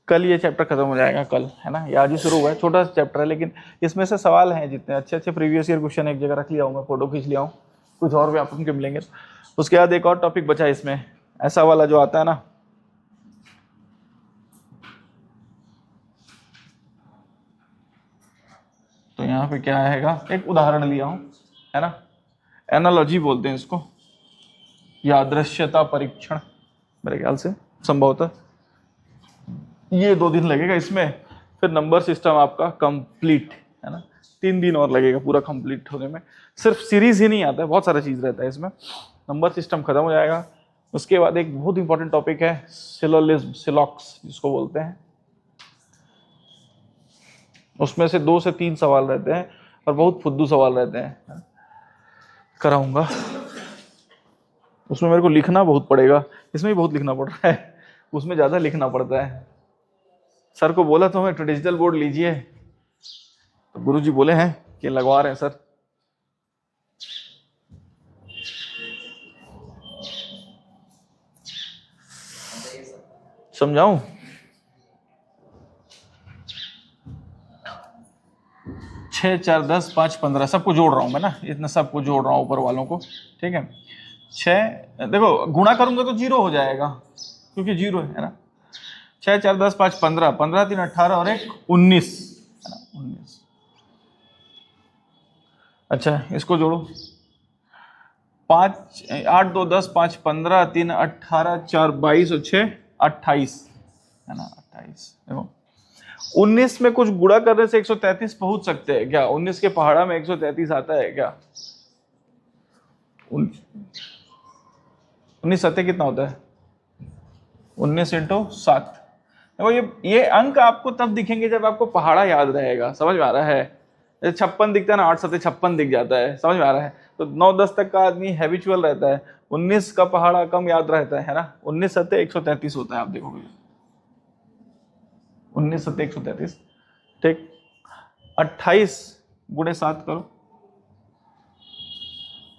[SPEAKER 1] कल ये चैप्टर खत्म हो जाएगा कल, है ना। ये आज ही शुरू हुआ है, छोटा सा चैप्टर है लेकिन इसमें से सवाल हैं जितने अच्छे अच्छे प्रीवियस ईयर क्वेश्चन एक जगह रख लिया हूँ मैं, फोटो खींच लिया हूँ। कुछ और भी आप उनके मिलेंगे। उसके बाद एक और टॉपिक बचा है इसमें, ऐसा वाला जो आता है ना, तो यहाँ पे क्या आएगा? एक उदाहरण लिया हूँ, है ना। एनालॉजी बोलते हैं इसको, यादृश्यता परीक्षण मेरे ख्याल से संभवतः। ये 2 दिन लगेगा इसमें, फिर नंबर सिस्टम आपका कंप्लीट, है ना। 3 दिन और लगेगा पूरा कंप्लीट होने में। सिर्फ सीरीज ही नहीं आता है, बहुत सारा चीज रहता है इसमें। नंबर सिस्टम खत्म हो जाएगा। उसके बाद एक बहुत इंपॉर्टेंट टॉपिक है सिलोलिज्म, सिलॉक्स जिसको बोलते हैं। उसमें से 2 से 3 सवाल रहते हैं और बहुत फुद्दू सवाल रहते हैं, कराऊंगा। उसमें मेरे को लिखना बहुत पड़ेगा, इसमें भी बहुत लिखना पड़ रहा है, उसमें ज्यादा लिखना पड़ता है। सर को बोला तो मैं डिजिटल बोर्ड लीजिए, तो गुरुजी बोले हैं कि लगवा रहे हैं सर। समझाऊं? छः 4 10 5 15 सबको जोड़ रहा हूं मैं ना, इतना सबको जोड़ रहा हूं ऊपर वालों को, ठीक है। 6 देखो गुणा करूंगा तो 0 हो जाएगा क्योंकि 0 है ना। 6 4 10 5 15, 15 3 18 और 1 19, है ना, 19। अच्छा इसको जोड़ो, 5 8 2 10 5 15 3 18 4 22 और 6 28, है ना 28। देखो 19 में कुछ गुणा करने से 133 पहुंच सकते हैं क्या? 19 के पहाड़ा में 133 आता है क्या? 19 सत्ते कितना होता है? 19 इंटू 7। देखो ये अंक आपको तब दिखेंगे जब आपको पहाड़ा याद रहेगा। समझ में आ रहा है? 56 दिखता है ना, 8 सत्ते 56 दिख जाता है। समझ में आ रहा है? तो 9-10 तक का आदमी हैबिचुअल रहता है, 19 का पहाड़ा कम याद रहता है ना। 19 सत्ते 133 होता है, आप देखोगे 19 सत्ते 133। ठीक, 28 गुणे 7 करो,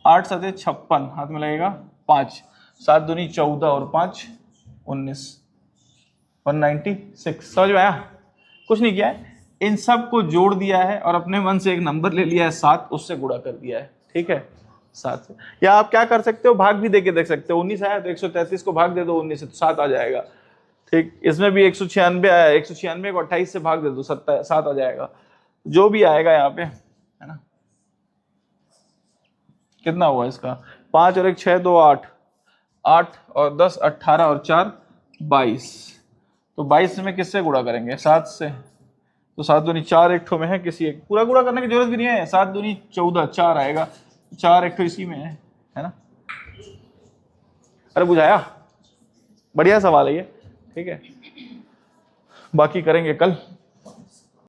[SPEAKER 1] 8 सत्ते 56, हाथ में लगेगा 5, 7 दूनी 14 और 5 19, 196। समझ में आया? कुछ नहीं किया है, इन सब को जोड़ दिया है और अपने मन से एक नंबर ले लिया है 7, उससे गुणा कर दिया है। ठीक है, 7 से। या आप क्या कर सकते हो, भाग भी देके देख सकते हो। 19 आया तो 133 को भाग दे दो 19 से, तो 7 आ जाएगा। ठीक, इसमें भी 196 आया, 196 को 28 से भाग दे दो, 7 आ जाएगा। जो भी आएगा यहाँ पे, है ना। कितना हुआ इसका? 5 और 1 6, 2 8, 8 और 10 18 और 4 22। तो 22 में किससे गुणा करेंगे? 7 से। तो 7 दूनी 4 एक ठो में है, किसी एक पूरा गुणा करने की जरूरत भी नहीं है। 7 दूनी 14, 4 आएगा, 4 एक ठो इसी में है ना। अरे बुझाया? बढ़िया सवाल है ये। ठीक है, बाकी करेंगे कल।